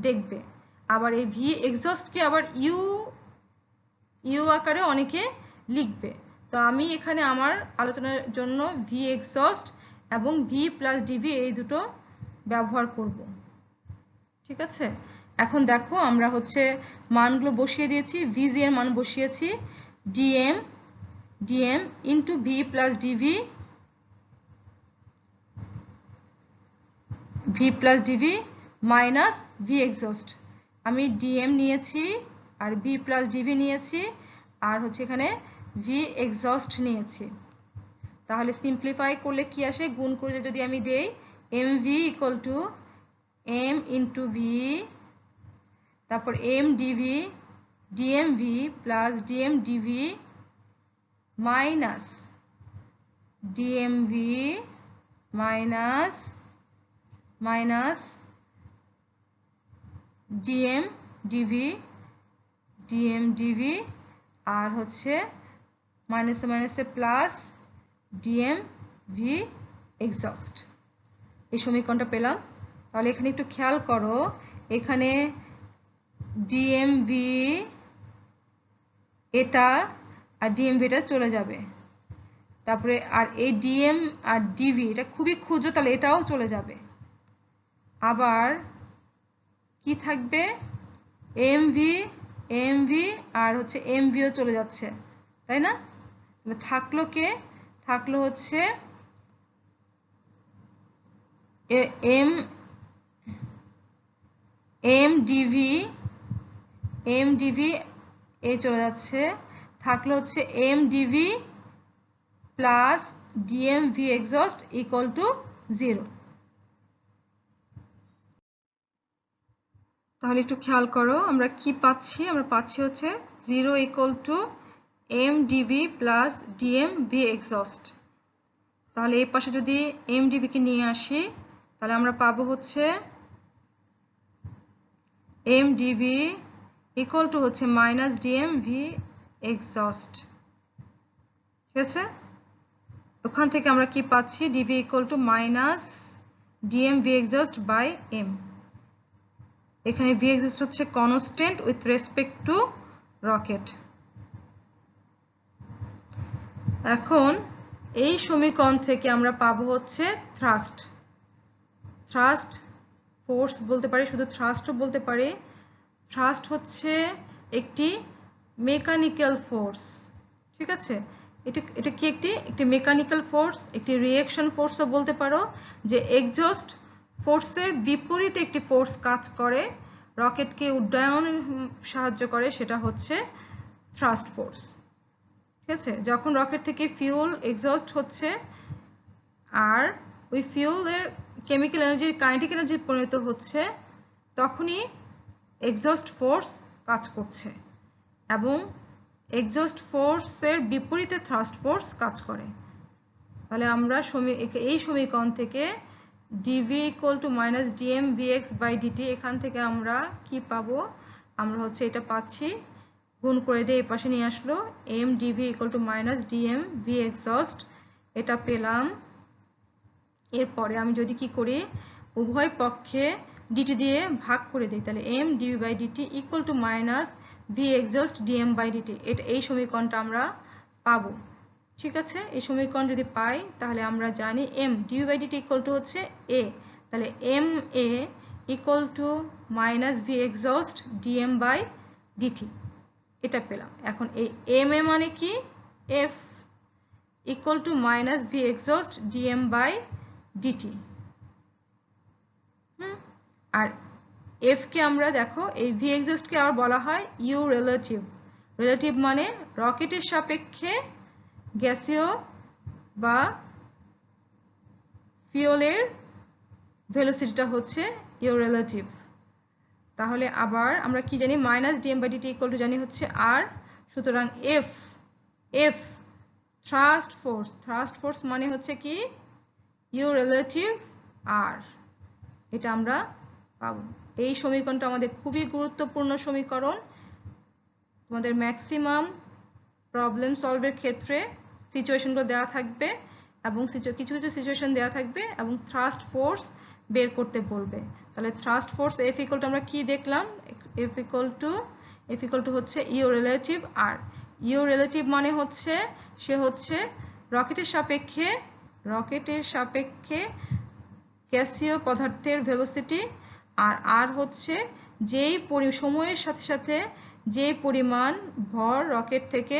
দেখবে। আবার এই V এক্সস্টকে আবার ইউ আকারে অনেকে লিখবে। তো আমি এখানে আমার আলোচনার জন্য V এক্সস্ট এবং V প্লাস DV এই দুটো ব্যবহার করব। ঠিক আছে, এখন দেখো আমরা হচ্ছে মানগুলো বসিয়ে দিয়েছি। VG এর মান বসিয়েছি dm into V plus DV minus V exhaust. আমি dm নিয়েছি আর V প্লাস DV নিয়েছি আর হচ্ছে এখানে V এক্সস্ট নিয়েছি। তাহলে সিম্পলিফাই করলে কি আসে? গুণ করে যদি আমি দেই mv equal to m into V, তারপর dmv plus dmdv minus dmv minus dmdv আর হচ্ছে মাইনাসে প্লাস dmv এক্সস্ট। এই সমীকরণটা পেলাম। তাহলে এখানে একটু খেয়াল করো, এখানে dmv এটা আর dmv এটা চলে যাবে। তারপরে আর এই dm আর dv এটা খুবই ক্ষুদ্র, তাহলে এটাও চলে যাবে। আবার কি থাকবে? mv আর হচ্ছে mvও চলে যাচ্ছে, তাই না? তাহলে থাকলো হচ্ছে mdv এ চলে যাচ্ছে, থাকলো হচ্ছে mdv plus dmv exhaust equal to 0। তাহলে একটু খেয়াল করো আমরা কি পাচ্ছি? আমরা পাচ্ছি হচ্ছে 0 equal to mdv plus dmv exhaust. তাহলে এই পাশে যদি mdv কে নিয়ে আসি তাহলে আমরা পাবো হচ্ছে mdv ইকুয়াল টু হচ্ছে মাইনাস dmv এক্সস্ট। ঠিক আছে, ওখান থেকে আমরা কি পাচ্ছি? dv equal to minus dmv exhaust by m। এখানে v এক্সস্ট হচ্ছে constant with respect to rocket. এখন এই সমীকরণ থেকে আমরা পাবো হচ্ছে থ্রাস্ট ফোর্স বলতে পারি, শুধু থ্রাস্টও বলতে পারি। থ্রাস্ট হচ্ছে একটি মেকানিক্যাল ফোর্স। ঠিক আছে, এটা কি? একটি মেকানিক্যাল ফোর্স, একটি রিঅ্যাকশন ফোর্সও বলতে পারো, যে এক্সস্ট ফোর্সের বিপরীতে একটি ফোর্স কাজ করে রকেটকে উড্ডয়নে সাহায্য করে, সেটা হচ্ছে থ্রাস্ট ফোর্স। ঠিক আছে, যখন রকেট থেকে ফিউল এক্সস্ট হচ্ছে আর ওই ফিউলের কেমিক্যাল এনার্জি কাইনেটিক এনার্জি পরিণত হচ্ছে, তখনই এক্সস্ট ফোর্স কাজ করছে এবং এক্সস্ট ফোর্সের বিপরীতে থ্রাস্ট ফোর্স কাজ করে। তাহলে আমরা এই সমীকরণ থেকে dv equal to minus dm vx by dt এখান থেকে আমরা কি পাবো, আমরা হচ্ছে এটা পাচ্ছি, গুণ করে দিয়ে এই পাশে নিয়ে আসলো m dv equal to minus dm v exhaust, এটা পেলাম। এরপরে আমি যদি কি করি, উভয় পক্ষে dt দিয়ে ভাগ করে দিই, তাহলে m dv by dt equal to minus v exhaust dm by dt, এটা এই সমীকরণটা আমরা পাবো। ঠিক আছে, এই সমীকরণ যদি পাই তাহলে আমরা জানি m dv by dt equal to হচ্ছে a, তাহলে m a equal to minus v exhaust dm by dt, এটা পেলাম। এখন এই m a মানে কি, f equal to minus v exhaust dm by dt, R f কে আমরা দেখো এই v exhaust কে আবার বলা হয় u relative, রিলেটিভ মানে রকেটের সাপেক্ষে গ্যাসীয় বা ফিউলের ভেলোসিটিটা হচ্ছে u relative। তাহলে আবার আমরা কি জানি, minus dm by dt equal two জানি হচ্ছে r, সুতরাং f thrust force মানে হচ্ছে কি u relative r, এটা আমরা পাবো। এই সমীকরণটা আমাদের খুবই গুরুত্বপূর্ণ সমীকরণ, তোমাদের ম্যাক্সিমাম প্রবলেম সলভের ক্ষেত্রে সিচুয়েশনগুলো দেওয়া থাকবে এবং কিছু কিছু সিচুয়েশন দেওয়া থাকবে এবং থ্রাস্ট ফোর্স বের করতে বলবে। তাহলে thrust force F equal to আমরা কি দেখলাম, F ইকুয়াল টু হচ্ছে U relative R, U relative মানে হচ্ছে সে হচ্ছে রকেটের সাপেক্ষে গ্যাসীয় পদার্থের ভেলোসিটি, আর আর হচ্ছে যেই সময়ের সাথে সাথে যে পরিমাণ ভর রকেট থেকে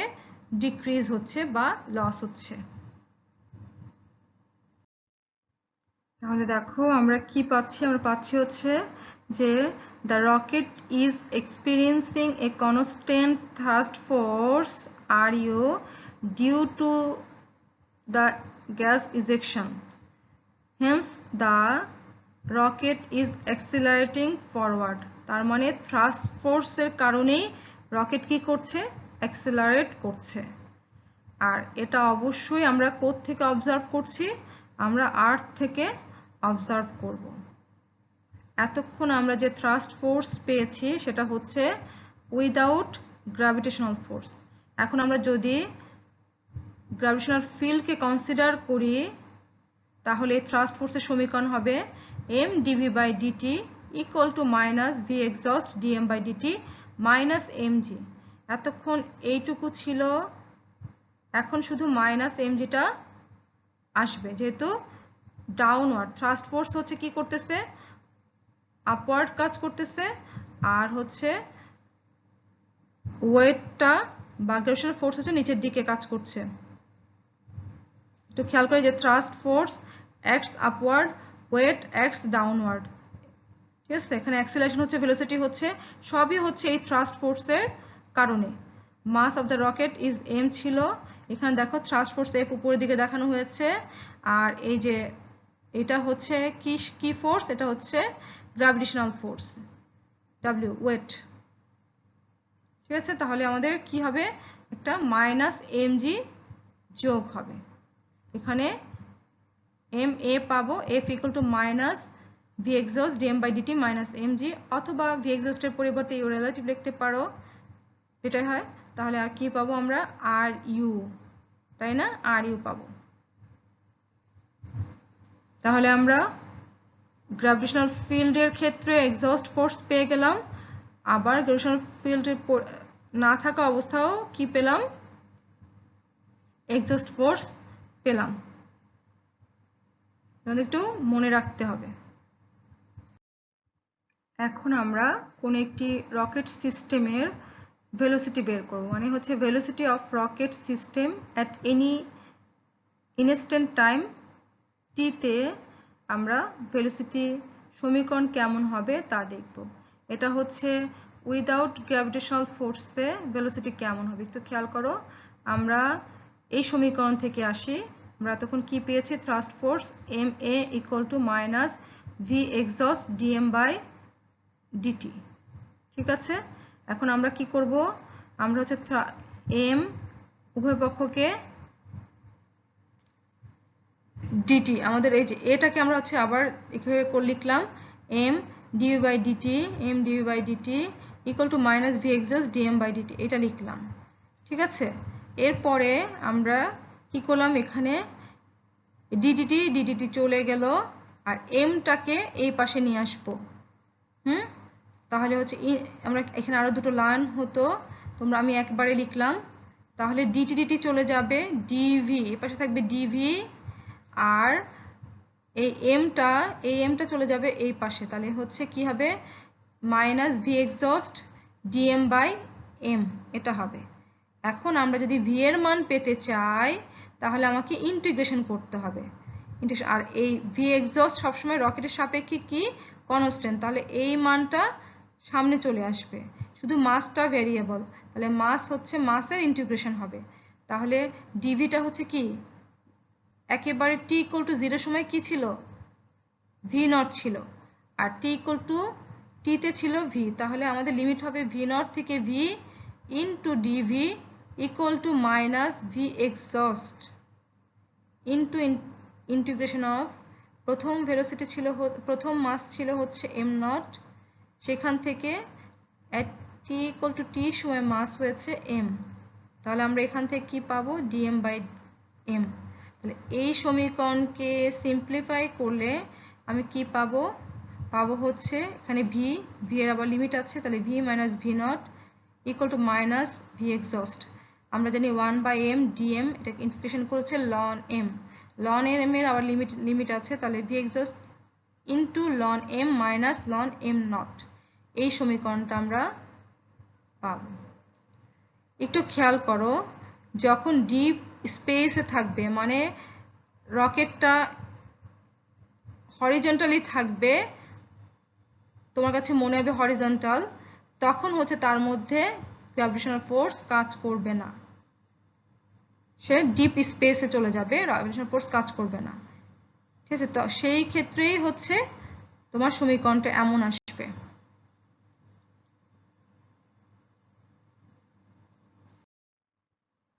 ডিক্রিজ হচ্ছে বা লস হচ্ছে। তাহলে দেখো আমরা কি পাচ্ছি, আমরা পাচ্ছি হচ্ছে যে the rocket is experiencing a constant thrust force RU due to the gas ejection, hence the rocket is accelerating forward। তার মানে thrust force এর কারণেই রকেট কি করছে, অ্যাক্সেলারেট করছে। আর এটা অবশ্যই আমরা কোথা থেকে অবজার্ভ করছি, আমরা আর্থ থেকে অবজার্ভ করব। এতক্ষণ আমরা যে থ্রাস্ট ফোর্স পেয়েছি সেটা হচ্ছে উইদাউট গ্র্যাভিটেশনাল ফোর্স। এখন আমরা যদি গ্র্যাভিটেশনাল ফিল্ডকে কনসিডার করি তাহলে থ্রাস্ট ফোর্সের সমীকরণ হবে m dv by dt equal to minus v exhaust dm by dt minus mg। এতক্ষণ এইটুকু ছিল, এখন শুধু মাইনাস mgটা আসবে, যেহেতু ডাউনওয়ার্ড থ্রাস্ট ফোর্স হচ্ছে কি করতেছে, আপওয়ার্ড কাজ করতেছে, আর হচ্ছে ওয়েটটা বা গ্র্যাভিটেশনাল ফোর্স হচ্ছে নিচের দিকে কাজ করছে। একটু খেয়াল করে যে thrust force acts upward, weight acts downward. ঠিক আছে, এখানে অ্যাক্সিলারেশন হচ্ছে, ভেলোসিটি হচ্ছে, সবই হচ্ছে এই থ্রাস্ট ফোর্সের কারণে। Mass of the rocket is m ছিল, এখানে দেখো থ্রাস্ট ফোর্স F উপরের দিকে দেখানো হয়েছে, আর এই যে এটা হচ্ছে কি ফোর্স, এটা হচ্ছে গ্র্যাভিটেশনাল ফোর্স W, ওয়েট। ঠিক আছে, তাহলে আমাদের কি হবে, একটা মাইনাস mg যোগ হবে, এখানে ma পাবো, F equal to minus v exhaust dm by dt minus mg, অথবা v exhaust এর পরিবর্তে u রিলেটিভ লিখতে পারো, এটাই হয়। তাহলে আর কি পাবো আমরা, আর ইউ, তাই না, আর ইউ পাবো। তাহলে আমরা গ্র্যাভিটেশনাল ফিল্ডের ক্ষেত্রে এক্সস্ট ফোর্স পেয়ে গেলাম, আবার গ্র্যাভিটেশনাল ফিল্ডের না থাকা অবস্থাও কি পেলাম, এক্সস্ট ফোর্স পেলাম। আমাদের একটু মনে রাখতে হবে। এখন আমরা কোন একটি রকেট সিস্টেমের ভেলোসিটি বের করব, মানে হচ্ছে velocity of rocket system at any instant time t তে আমরা ভেলোসিটি সমীকরণ কেমন হবে তা দেখব। এটা হচ্ছে উইদাউট গ্র্যাভিটেশনাল ফোর্সে ভেলোসিটি কেমন হবে, একটু খেয়াল করো। আমরা এই সমীকরণ থেকে আসি, আমরা তখন কি পেয়েছি, thrust force ma equal to minus v exhaust dm by dt। ঠিক আছে, এখন আমরা কি করব, আমরা হচ্ছে m উভয় পক্ষকে ডিটি আমাদের এই যে এটাকে আমরা হচ্ছে আবার এভাবে করে লিখলাম m dv by dt equal to minus V exhaust dm by dt, এটা লিখলাম। ঠিক আছে, এরপরে আমরা কি করলাম, এখানে ddt চলে গেল আর mটাকে এই পাশে নিয়ে আসবো। তাহলে হচ্ছে আমরা এখানে আরো দুটো লাইন হতো, আমি একবারে লিখলাম। তাহলে dt চলে যাবে dv, এই পাশে থাকবে dv, আর এই mটা চলে যাবে এই পাশে। তাহলে হচ্ছে কি হবে, minus V exhaust dm by m, এটা হবে। এখন আমরা যদি v এর মান পেতে চাই তাহলে আমাকে ইন্টিগ্রেশন করতে হবে। আর এই ভি এক্সস্ট সবসময় রকেটের সাপেক্ষে কি কনস্ট্যান্ট, তাহলে এই মানটা সামনে চলে আসবে, শুধু মাসটা ভেরিয়েবল, তাহলে মাস হচ্ছে মাসের ইন্টিগ্রেশন হবে। তাহলে ডিভিটা হচ্ছে কি একেবারে t ইকুয়াল টু 0 সময় কি ছিল, ভি নট ছিল, আর t ইকুয়াল টু t তে ছিল ভি, তাহলে আমাদের লিমিট হবে ভি নট থেকে V into DV equal to minus V exhaust into integration of প্রথম ভেলোসিটি ছিল, প্রথম মাস ছিল হচ্ছে m নট, সেখান থেকে at t equal to t সময় মাস হয়েছে m, তাহলে আমরা এখান থেকে কি পাবো, dm by m। তাহলে এই সমীকরণকে সিম্পলিফাই করলে আমি কি পাবো, হচ্ছে এখানে v এর আবার লিমিট আছে, তাহলে v minus V naught equal to minus V exhaust. আমরা জানি 1/m dm, এটাকে ইন্টিগ্রেশন করেছে ln m, ln m এর আবার লিমিট আছে, তাহলে V exhaust into ln m minus ln m not, এই সমীকরণটা আমরা পাব। একটু খেয়াল করো, যখন ডিপ স্পেসে থাকবে মানে রকেটটা হরিজন্টালি থাকবে, তোমার কাছে মনে হবে হরিজন্টাল, তখন হচ্ছে তার মধ্যে গ্র্যাভিটেশনাল ফোর্স কাজ করবে না, সে ডিপ স্পেসে চলে যাবে, গ্র্যাভিটেশনাল ফোর্স কাজ করবে না। ঠিক আছে, তো সেই ক্ষেত্রেই হচ্ছে তোমার সমীকরণটা এমন আসবে।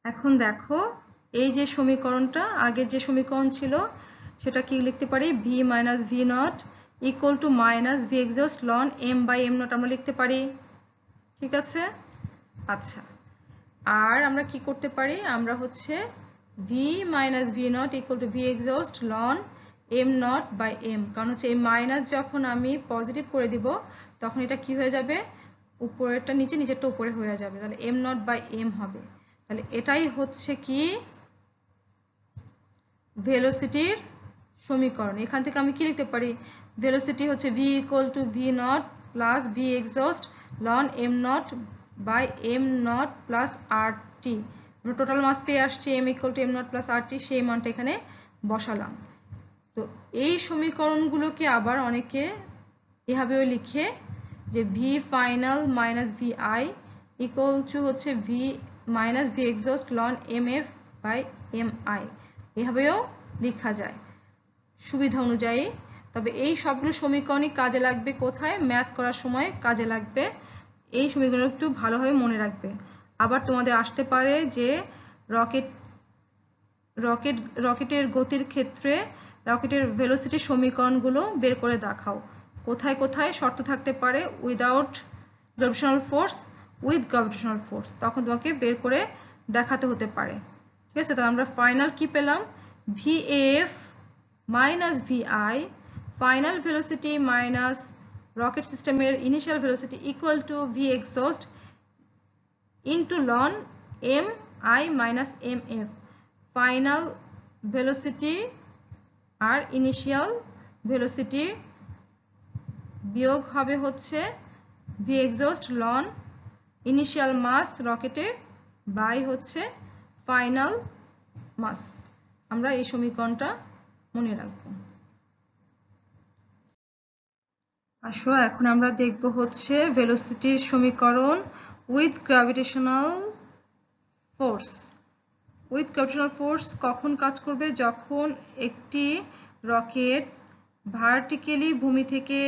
এখন দেখো এই যে সমীকরণটা, আগের যে সমীকরণ ছিল সেটা কি লিখতে পারি, V minus V naught equal to minus V exhaust ln m by m naught আমরা লিখতে পারি। ঠিক আছে, আচ্ছা, আর আমরা কি করতে পারি, আমরা হচ্ছে V minus V naught equal to V exhaust ln m naught by m, কারণ হচ্ছে এই মাইনাস যখন আমি পজিটিভ করে দিব তখন এটা কি হয়ে যাবে, উপরেরটা নিচে, নিচেরটা উপরে হয়ে যাবে, তাহলে m নট বাই m হবে। তাহলে এটাই হচ্ছে কি ভেলোসিটির সমীকরণ। এখান থেকে আমি কি লিখতে পারি, ভেলোসিটি হচ্ছে v equal to V naught plus V exhaust ln m naught by m naught plus R T, আমরা টোটাল মাস পেয়ে আসছি m equal to m naught plus R T, সেই মানটা এখানে বসালাম। তো এই সমীকরণগুলোকে আবার অনেকে এভাবেও লিখে যে V final minus V I equal to হচ্ছে V minus V exhaust ln M F by M I, এভাবেও লেখা যায় সুবিধা অনুযায়ী। তবে এই সবগুলো সমীকরণই কাজে লাগবে কোথায়, ম্যাথ করার সময় কাজে লাগবে, এই সমীকরণ একটু ভালোভাবে মনে রাখবে। আবার তোমাদের আসতে পারে যে রকেটের গতির ক্ষেত্রে রকেটের ভেলোসিটির সমীকরণগুলো বের করে দেখাও, কোথায় কোথায় শর্ত থাকতে পারে, without gravitational force, with gravitational force, তখন তোমাকে বের করে দেখাতে হতে পারে। ঠিক আছে, তাহলে আমরা ফাইনাল কি পেলাম, VF minus VI final velocity minus rocket সিস্টেমের initial velocity equal to V exhaust into ln M I minus M F, final velocity আর ইনিশিয়াল ভেলোসিটি বিয়োগ হবে হচ্ছে V exhaust ln initial mass রকেটের বাই হচ্ছে final মাস। আমরা এই সমীকরণটা মনে রাখব। আসো এখন আমরা দেখব হচ্ছে ভেলোসিটির সমীকরণ with gravitational force. With gravitational force কখন কাজ করবে, যখন একটি রকেট ভার্টিক্যালি ভূমি থেকে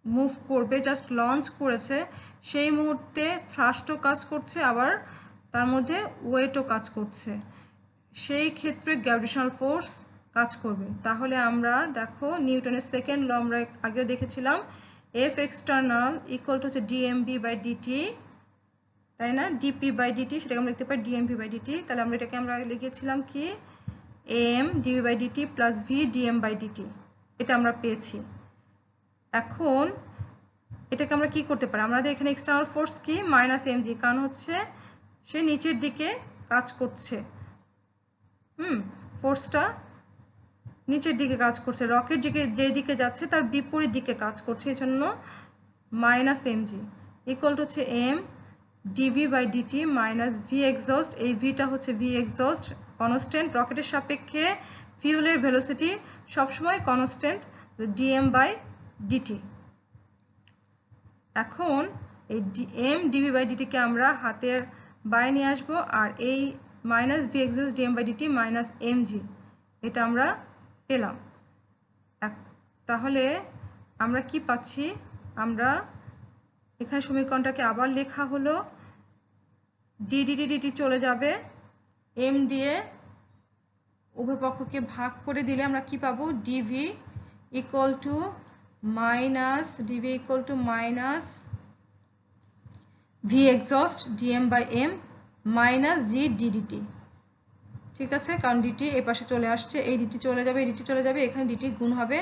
মুভ করবে, জাস্ট লঞ্চ করেছে, সেই মুহূর্তে থ্রাস্টও কাজ করছে, আবার তার মধ্যে ওয়েটও কাজ করছে, সেই ক্ষেত্রে গ্র্যাভিটেশনাল ফোর্স কাজ করবে। তাহলে আমরা দেখো নিউটনের সেকেন্ড ল আমরা আগেও দেখেছিলাম, এফ এক্সটার্নাল ইকুয়াল টু হচ্ছে ডিএমভি বাই ডিটি, তাই না? ডিপি বাই ডিটি, সেটাকে আমরা লিখতে পারি ডিএমভি বাই ডিটি। তাহলে আমরা এটাকে আমরা লিখেছিলাম কি m DV by DT plus V DM by d t, এটা আমরা পেয়েছি। এখন এটাকে আমরা কি করতে পারি, আমাদের এখানে এক্সটার্নাল ফোর্স কি মাইনাস এমজি, কারণ হচ্ছে সে নিচের দিকে কাজ করছে। ফোর্সটা নিচের দিকে কাজ করছে, রকেট যে দিকে যাচ্ছে তার বিপরীত দিকে কাজ করছে, এই জন্য মাইনাস এমজি ইকুয়াল টু হচ্ছে m DV by d t minus V exhaust. এই ভিটা হচ্ছে ভি এক্সস্ট কনস্ট্যান্ট, রকেটের সাপেক্ষে ফিউলের ভেলোসিটি সবসময় কনস্ট্যান্ট, ডিএম বাই ডিটি। এখন এই এম ডিভি বাই ডিটিকে আমরা হাতের বাইরে নিয়ে আসবো, আর এই minus V exhaust d m by d t minus m g এটা আমরা পেলাম। তাহলে আমরা কি পাচ্ছি, আমরা এখানে সমীকরণটাকে আবার লেখা হলো, ডিডিটি চলে যাবে, এম দিয়ে উভয় পক্ষকে ভাগ করে দিলে আমরা কি পাবো, d v equal to minus V exhaust d m by m minus g d d t. ঠিক আছে, কারণ ডিটি এই পাশে চলে আসছে, এই ডিটি চলে যাবে, এই ডিটি চলে যাবে, এখানে ডিটি গুণ হবে,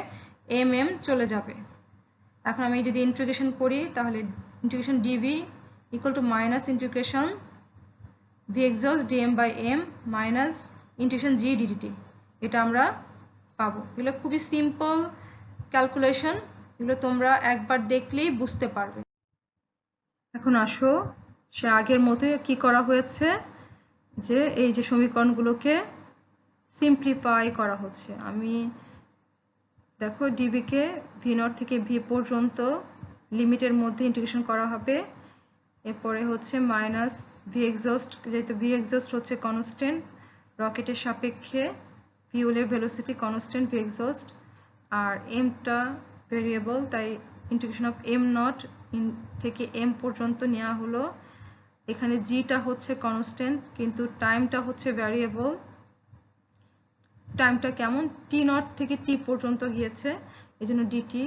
এম এম চলে যাবে। এখন আমি যদি ইন্টিগ্রেশন করি তাহলে integration d v equal to minus integration v exhaust d m by m minus integration g d d t, এটা আমরা পাবো। এগুলো খুবই সিম্পল ক্যালকুলেশন, এগুলো তোমরা একবার দেখলেই বুঝতে পারবে। এখন আসো সে আগের মতো কি করা হয়েছে, যে এই যে সমীকরণগুলোকে সিম্পলিফাই করা হচ্ছে। আমি দেখো ডিবিকে ভি নট থেকে ভি পর্যন্ত লিমিটের মধ্যে ইন্টিগ্রেশন করা হবে, এরপরে হচ্ছে মাইনাস ভি এক্সস্ট, যেহেতু ভি এক্সস্ট হচ্ছে কনস্ট্যান্ট, রকেটের সাপেক্ষে ফিউলের ভেলোসিটি কনস্ট্যান্ট ভি এক্সস্ট, আর এমটা ভেরিয়েবল, তাই ইন্টিগ্রেশন অফ এম নট থেকে এম পর্যন্ত নেওয়া হলো। এখানে জিটা হচ্ছে কনস্ট্যান্ট কিন্তু টাইমটা হচ্ছে ভ্যারিয়েবল, টাইমটা কেমন, টি নট থেকে টি পর্যন্ত গিয়েছে, এই জন্য ডিটি।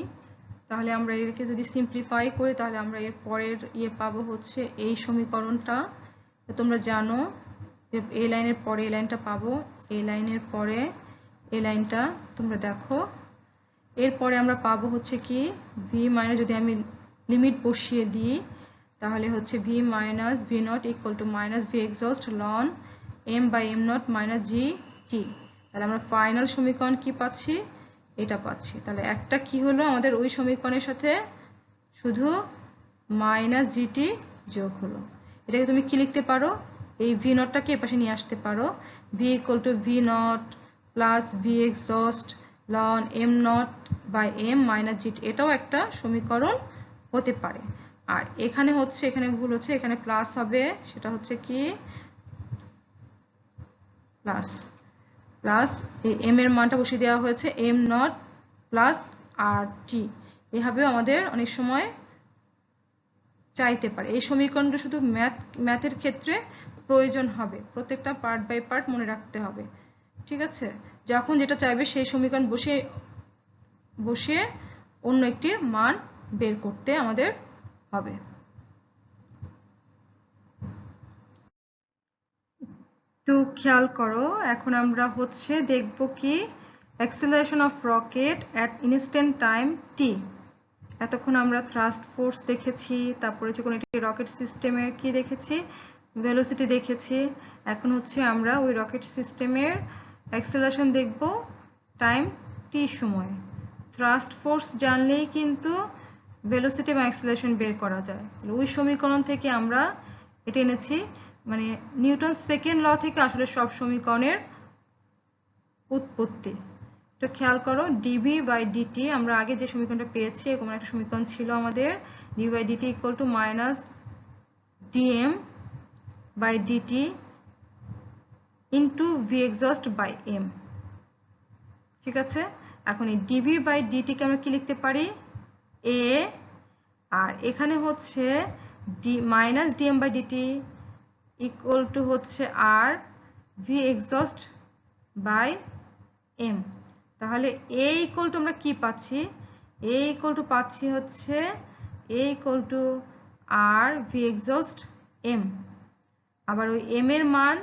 তাহলে আমরা এরকে যদি সিম্পলিফাই করি তাহলে আমরা এর পরের পাবো হচ্ছে এই সমীকরণটা। তোমরা জানো এই লাইনের পরে এই লাইনটা পাবো, এই লাইনের পরে এই লাইনটা তোমরা দেখো, এরপরে আমরা পাবো হচ্ছে কি ভি মাইনাস, যদি আমি লিমিট বসিয়ে দিই তাহলে হচ্ছে V minus V naught equal to minus V exhaust ln M by M naught minus G T. তাহলে আমরা ফাইনাল সমীকরণ কি পাচ্ছি, এটা পাচ্ছি। তাহলে একটা কি হলো, আমাদের ওই সমীকরণের সাথে শুধু মাইনাস জিটি যোগ হলো। এটাকে তুমি কি লিখতে পারো, এই ভি নটটাকে এ পাশে নিয়ে আসতে পারো, v equal to V naught plus V exhaust ln m not by m minus g t, এটাও একটা সমীকরণ হতে পারে। আর এখানে হচ্ছে, এখানে ভুল হচ্ছে, এখানে প্লাস হবে, সেটা হচ্ছে কি প্লাস এই এম এর মানটা বসিয়ে দেওয়া হয়েছে এম নট প্লাস আর টি, এভাবেও আমাদের অনেক সময় চাইতে পারে। এই সমীকরণটা শুধু ম্যাথের ক্ষেত্রে প্রয়োজন হবে, প্রত্যেকটা পার্ট বাই পার্ট মনে রাখতে হবে। ঠিক আছে, যখন যেটা চাইবে সেই সমীকরণ বসিয়ে অন্য একটি মান বের করতে আমাদের হবে। একটু খেয়াল করো, এখন আমরা হচ্ছে দেখব কি acceleration of rocket at instant time T. এতক্ষণ আমরা থ্রাস্ট ফোর্স দেখেছি, তারপরে যে কোনো একটি রকেট সিস্টেমের কি দেখেছি, ভেলোসিটি দেখেছি। এখন হচ্ছে আমরা ওই রকেট সিস্টেমের অ্যাক্সেলারেশন দেখব টাইম টি সময়। থ্রাস্ট ফোর্স জানলেই কিন্তু ভেলোসিটি এবং অ্যাক্সেলারেশন বের করা যায়। ওই সমীকরণ থেকে আমরা এটা এনেছি, মানে নিউটন সেকেন্ড ল থেকে আসলে সব সমীকরণের উৎপত্তি। তো খেয়াল করো, ডিভি বাই ডিটি, আমরা আগে যে সমীকরণটা পেয়েছি এরকম একটা সমীকরণ ছিল আমাদের, d v by d t equal to minus DM by d t into v exhaust by m. ঠিক আছে, এখন এই ডিভি বাই ডিটিকে আমরা কি লিখতে পারি, এ, আর এখানে হচ্ছে minus DM by d t equal to হচ্ছে r v exhaust by m। তাহলে a ইকুয়াল টু আমরা কি পাচ্ছি, a ইকুয়াল টু পাচ্ছি হচ্ছে a equal to r v exhaust m। আবার ওই m এর মান,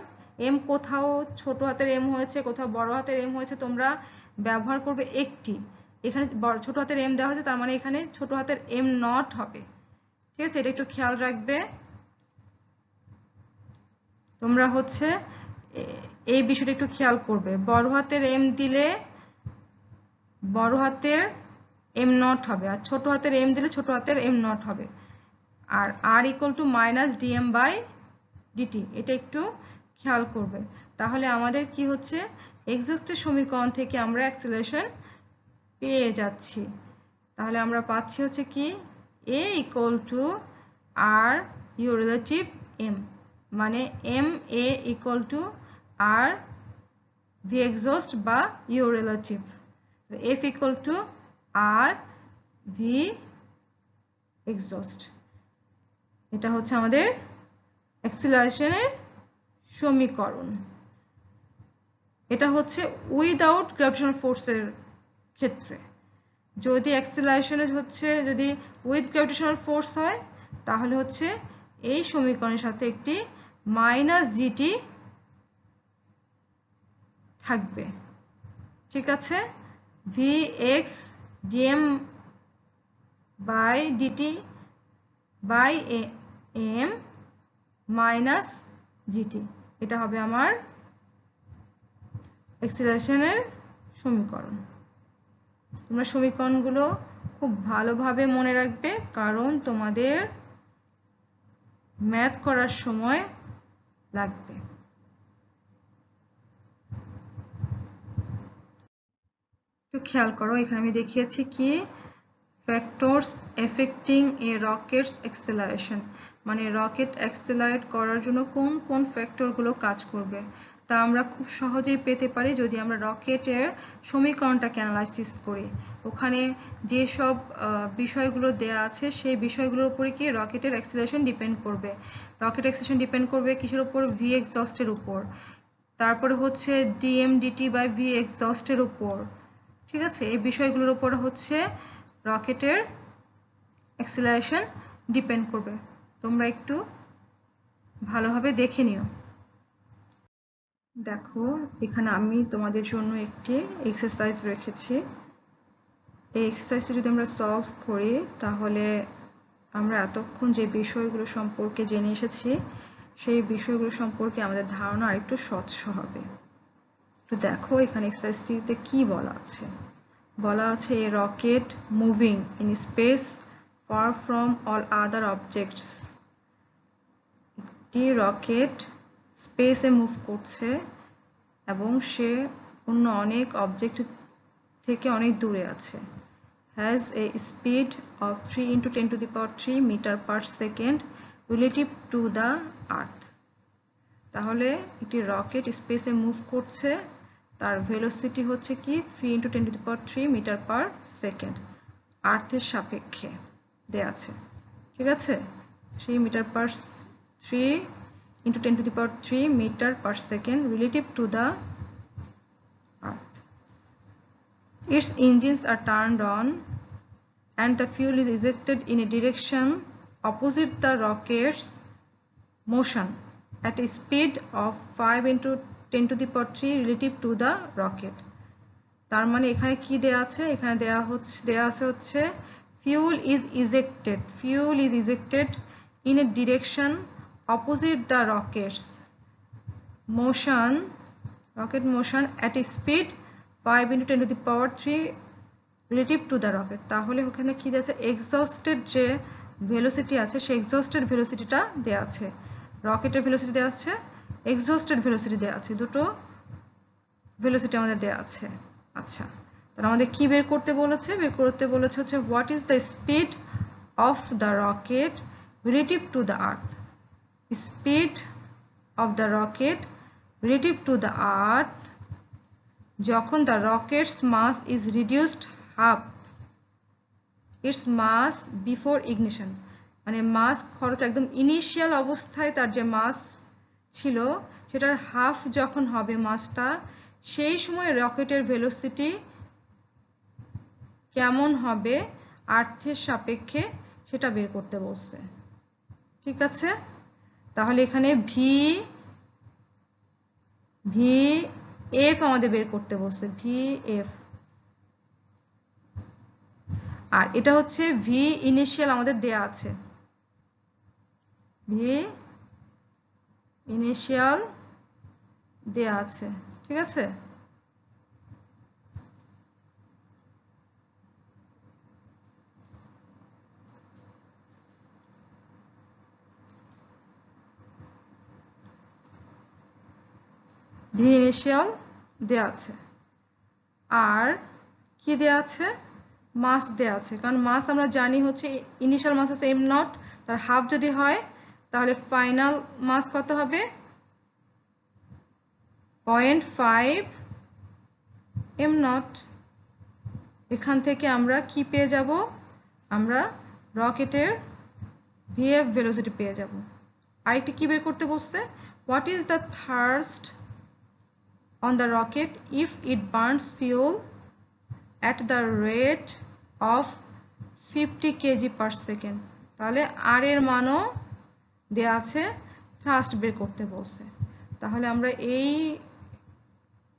m কোথাও ছোট হাতের m হয়েছে, কোথাও বড় হাতের m হয়েছে, তোমরা ব্যবহার করবে একটি। এখানে ছোট হাতের m দেওয়া হয়েছে, তার মানে এখানে ছোট হাতের m নট হবে। ঠিক আছে, এটা একটু খেয়াল রাখবে তোমরা, হচ্ছে এই বিষয়টা একটু খেয়াল করবে। বড় হাতের m দিলে বড় হাতের m নট হবে, আর ছোট হাতের m দিলে ছোট হাতের m নট হবে। আর r equal to minus dm by dt, এটা একটু খেয়াল করবে। তাহলে আমাদের কি হচ্ছে, এক্সহস্টের সমীকরণ থেকে আমরা অ্যাক্সিলারেশন পেয়ে যাচ্ছি। তাহলে আমরা পাচ্ছি হচ্ছে কি a equal to r u relative m, মানে m a equal to r v exhaust বা u relative, f equal to r v exhaust। এটা হচ্ছে আমাদের অ্যাক্সিলারেশনের সমীকরণ। এটা হচ্ছে উইদাউট গ্র্যাভিটেশনাল ফোর্সের ক্ষেত্রে। যদি অ্যাক্সিলারেশনের হচ্ছে যদি উইথ গ্র্যাভিটেশনাল ফোর্স হয়, তাহলে হচ্ছে এই সমীকরণের সাথে একটি মাইনাস জিটি থাকবে। ঠিক আছে, vx dm by dt by m minus g t, এটা হবে আমার অ্যাক্সিলারেশনের সমীকরণ। তোমরা সমীকরণগুলো খুব ভালোভাবে মনে রাখবে, কারণ তোমাদের ম্যাথ করার সময় লাগবে। একটু খেয়াল করো, এখানে আমি দেখিয়েছি কি ফ্যাক্টরস এফেক্টিং এ রকেটস অ্যাক্সিলারেশন, মানে রকেট অ্যাক্সিলারেট করার জন্য কোন কোন ফ্যাক্টরগুলো কাজ করবে, তা আমরা খুব সহজেই পেতে পারি যদি আমরা রকেটের সমীকরণটাকে অ্যানালাইসিস করি। ওখানে যেসব বিষয়গুলো দেয়া আছে সেই বিষয়গুলোর উপরে কি রকেটের অ্যাক্সিলারেশন ডিপেন্ড করবে। রকেট অ্যাক্সিলারেশন ডিপেন্ড করবে কিসের উপর, ভি এক্সস্টের উপর, তারপরে হচ্ছে ডিএম ডিটি বাই ভি এক্সস্টের উপর। ঠিক আছে, এই বিষয়গুলোর উপর হচ্ছে রকেটের অ্যাক্সিলারেশন ডিপেন্ড করবে। তোমরা একটু ভালোভাবে দেখে নিও। দেখো, এখানে আমি তোমাদের জন্য একটি এক্সারসাইজ রেখেছি। এই এক্সারসাইজটা যদি আমরা সলভ করি, তাহলে আমরা এতক্ষণ যে বিষয়গুলো সম্পর্কে জেনে এসেছি সেই বিষয়গুলো সম্পর্কে আমাদের ধারণা আরেকটু স্বচ্ছ হবে। তো দেখো, এখানে এক্সারসাইজটিতে কি বলা আছে। বলা আছে a rocket moving in space far from all other objects. একটি রকেট স্পেসে মুভ করছে এবং সে অন্য অনেক অবজেক্ট থেকে অনেক দূরে আছে। Has a speed of 3 × 10⁻³ metre per second relative to the earth. তাহলে একটি রকেট স্পেসে মুভ করছে, তার ভেলোসিটি হচ্ছে কি 3 × 10⁻³ মিটার পার সেকেন্ড, আর্থের সাপেক্ষে দেয়া আছে। ঠিক আছে, 3 × 10⁻³ metre per second relative to the earth. Its engines are turned on and the fuel is ejected in a direction opposite the rocket's motion at a speed of 5 × 10⁻³ relative to the rocket. তার মানে এখানে কি দেয়া আছে, এখানে দেয়া আছে হচ্ছে fuel is ejected in a direction opposite the rocket motion at a speed 5 × 10⁻³ relative to the rocket. তাহলে ওখানে কি দেয়া আছে, এক্সস্টের যে ভেলোসিটি আছে সেই এক্সস্টের ভেলোসিটিটা দেয়া আছে, রকেটের ভেলোসিটি দেয়া আছে, এক্সস্টের ভেলোসিটি দেয়া আছে, দুটো ভেলোসিটি আমাদের দেয়া আছে। আচ্ছা, তাহলে আমাদের কি বের করতে বলেছে, হচ্ছে what is the speed of the rocket relative to the earth. Speed of the rocket relative to the আর্থ যখন the rocket's mass is reduced half its mass before ignition, মানে মাস খরচ একদম ইনিশিয়াল অবস্থায় তার যে মাস ছিল সেটার হাফ যখন হবে মাসটা, সেই সময় রকেটের ভেলোসিটি কেমন হবে আর্থের সাপেক্ষে সেটা বের করতে বলছে। ঠিক আছে, তাহলে এখানে VF আমাদের বের করতে বলছে, VF। আর এটা হচ্ছে V ইনিশিয়াল আমাদের দেয়া আছে, V ইনিশিয়াল দেয়া আছে। ঠিক আছে, V ইনিশিয়াল দেয়া আছে। আর কি দেয়া আছে? মাস দেয়া আছে, কারণ মাস আমরা জানি হচ্ছে ইনিশিয়াল মাস আছে m0, তার হাফ যদি হয় তাহলে ফাইনাল মাস কত হবে? 0.5 m0। এখান থেকে আমরা কি পেয়ে যাব? আমরা রকেটের VF ভেলোসিটি পেয়ে যাব। আরেকটি কি বের করতে বলছে? What is the thirst on the rocket if it burns fuel at the rate of 50 kg per second। তাহলে আর এর মানও দেয়া আছে, থ্রাস্ট বের করতে বলছে। তাহলে আমরা এই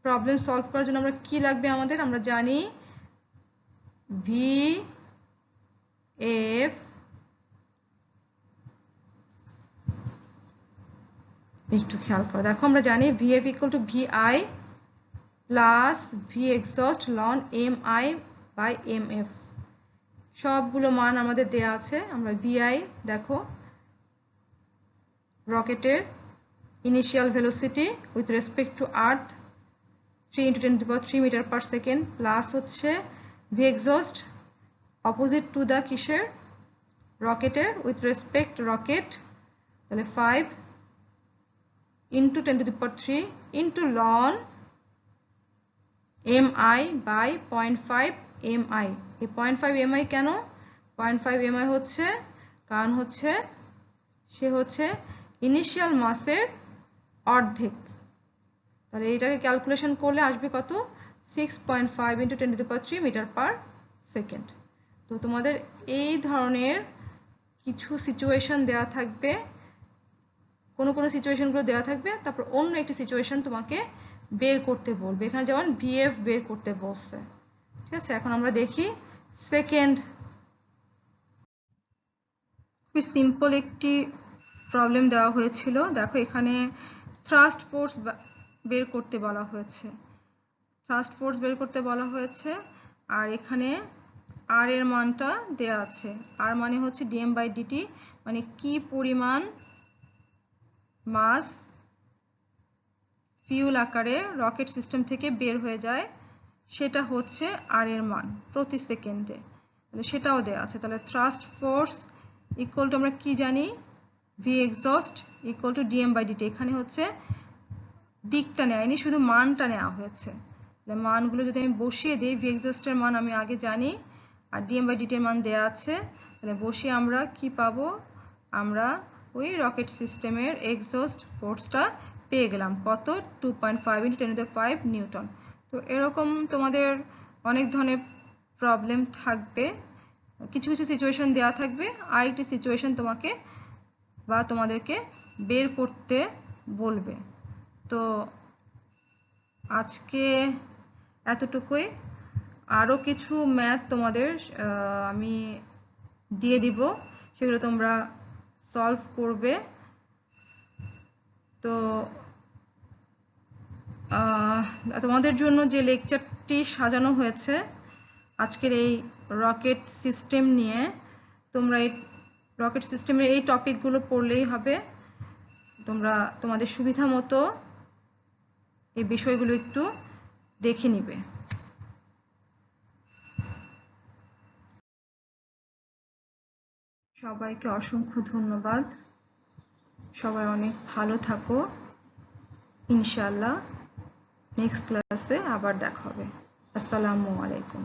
প্রবলেম সলভ করার জন্য আমরা কি লাগবে আমাদের? আমরা জানি VF একটু খেয়াল করে দেখো, আমরা জানি VF equal to VI plus V exhaust ln MI by MF। সবগুলো মান আমাদের দেয়া আছে। আমরা VI দেখো রকেটের initial velocity with respect to earth 3 × 10³ metre per second, plus হচ্ছে V exhaust opposite to the কিসের? রকেটের উইথ রেসপেক্ট রকেট, তাহলে 5 into 10³ into ln MI by 0.5 MI। এই 0.5 MI কেন? 0.5 MI হচ্ছে কারণ হচ্ছে সে হচ্ছে ইনিশিয়াল মাসের অর্ধেক। তাহলে এটাকে ক্যালকুলেশন করলে আসবে কত? 6.5 into 10³ মিটার পার সেকেন্ড। তো তোমাদের এই ধরনের কিছু সিচুয়েশন দেওয়া থাকবে, কোনো সিচুয়েশনগুলো দেওয়া থাকবে, তারপর অন্য একটি সিচুয়েশন তোমাকে বের করতে বলবে। এখানে যেমন VF বের করতে বলছে। ঠিক আছে, এখন আমরা দেখি সেকেন্ড। খুবই সিম্পল একটি প্রবলেম দেওয়া হয়েছিল। দেখো এখানে থ্রাস্ট ফোর্স বের করতে বলা হয়েছে, থ্রাস্ট ফোর্স বের করতে বলা হয়েছে। আর এখানে আর এর মানটা দেয়া আছে, আর মানে হচ্ছে dm/dt, মানে কি পরিমাণ মাস ফিউল আকারে রকেট সিস্টেম থেকে বের হয়ে যায় সেটা হচ্ছে আর এর মান প্রতি সেকেন্ডে। তাহলে সেটাও দেয়া আছে। তাহলে থ্রাস্ট ফোর্স ইকুয়াল টু আমরা কি জানি? V exhaust equal to dm/dt। এখানে হচ্ছে দিকটা নেয়নি, শুধু মানটা নেওয়া হয়েছে। তাহলে মানগুলো যদি আমি বসিয়ে দিই, V exhaust এর মান আমি আগে জানি আর dm/dt এর মান দেয়া আছে, তাহলে বসিয়ে আমরা কি পাবো? আমরা ওই রকেট সিস্টেমের এক্সহস্ট ফোর্সটা পেয়ে গেলাম কত? 2.5 × 10⁵ নিউটন। তো এরকম তোমাদের অনেক ধরনের প্রবলেম থাকবে, কিছু কিছু সিচুয়েশন দেওয়া থাকবে, আর একটি সিচুয়েশন তোমাকে বা তোমাদেরকে বের করতে বলবে। তো আজকে এতটুকুই। আরও কিছু ম্যাথ তোমাদের আমি দিয়ে দিব, সেগুলো তোমরা সলভ করবে। তো তোমাদের জন্য যে লেকচারটি সাজানো হয়েছে আজকের এই রকেট সিস্টেম নিয়ে, তোমরা এই রকেট সিস্টেমের এই টপিকগুলো পড়লেই হবে। তোমরা তোমাদের সুবিধা মতো এই বিষয়গুলো একটু দেখে নিবে। সবাইকে অসংখ্য ধন্যবাদ। সবাই অনেক ভালো থাকো। ইনশাআল্লাহ নেক্সট ক্লাসে আবার দেখা হবে। আসসালামু আলাইকুম।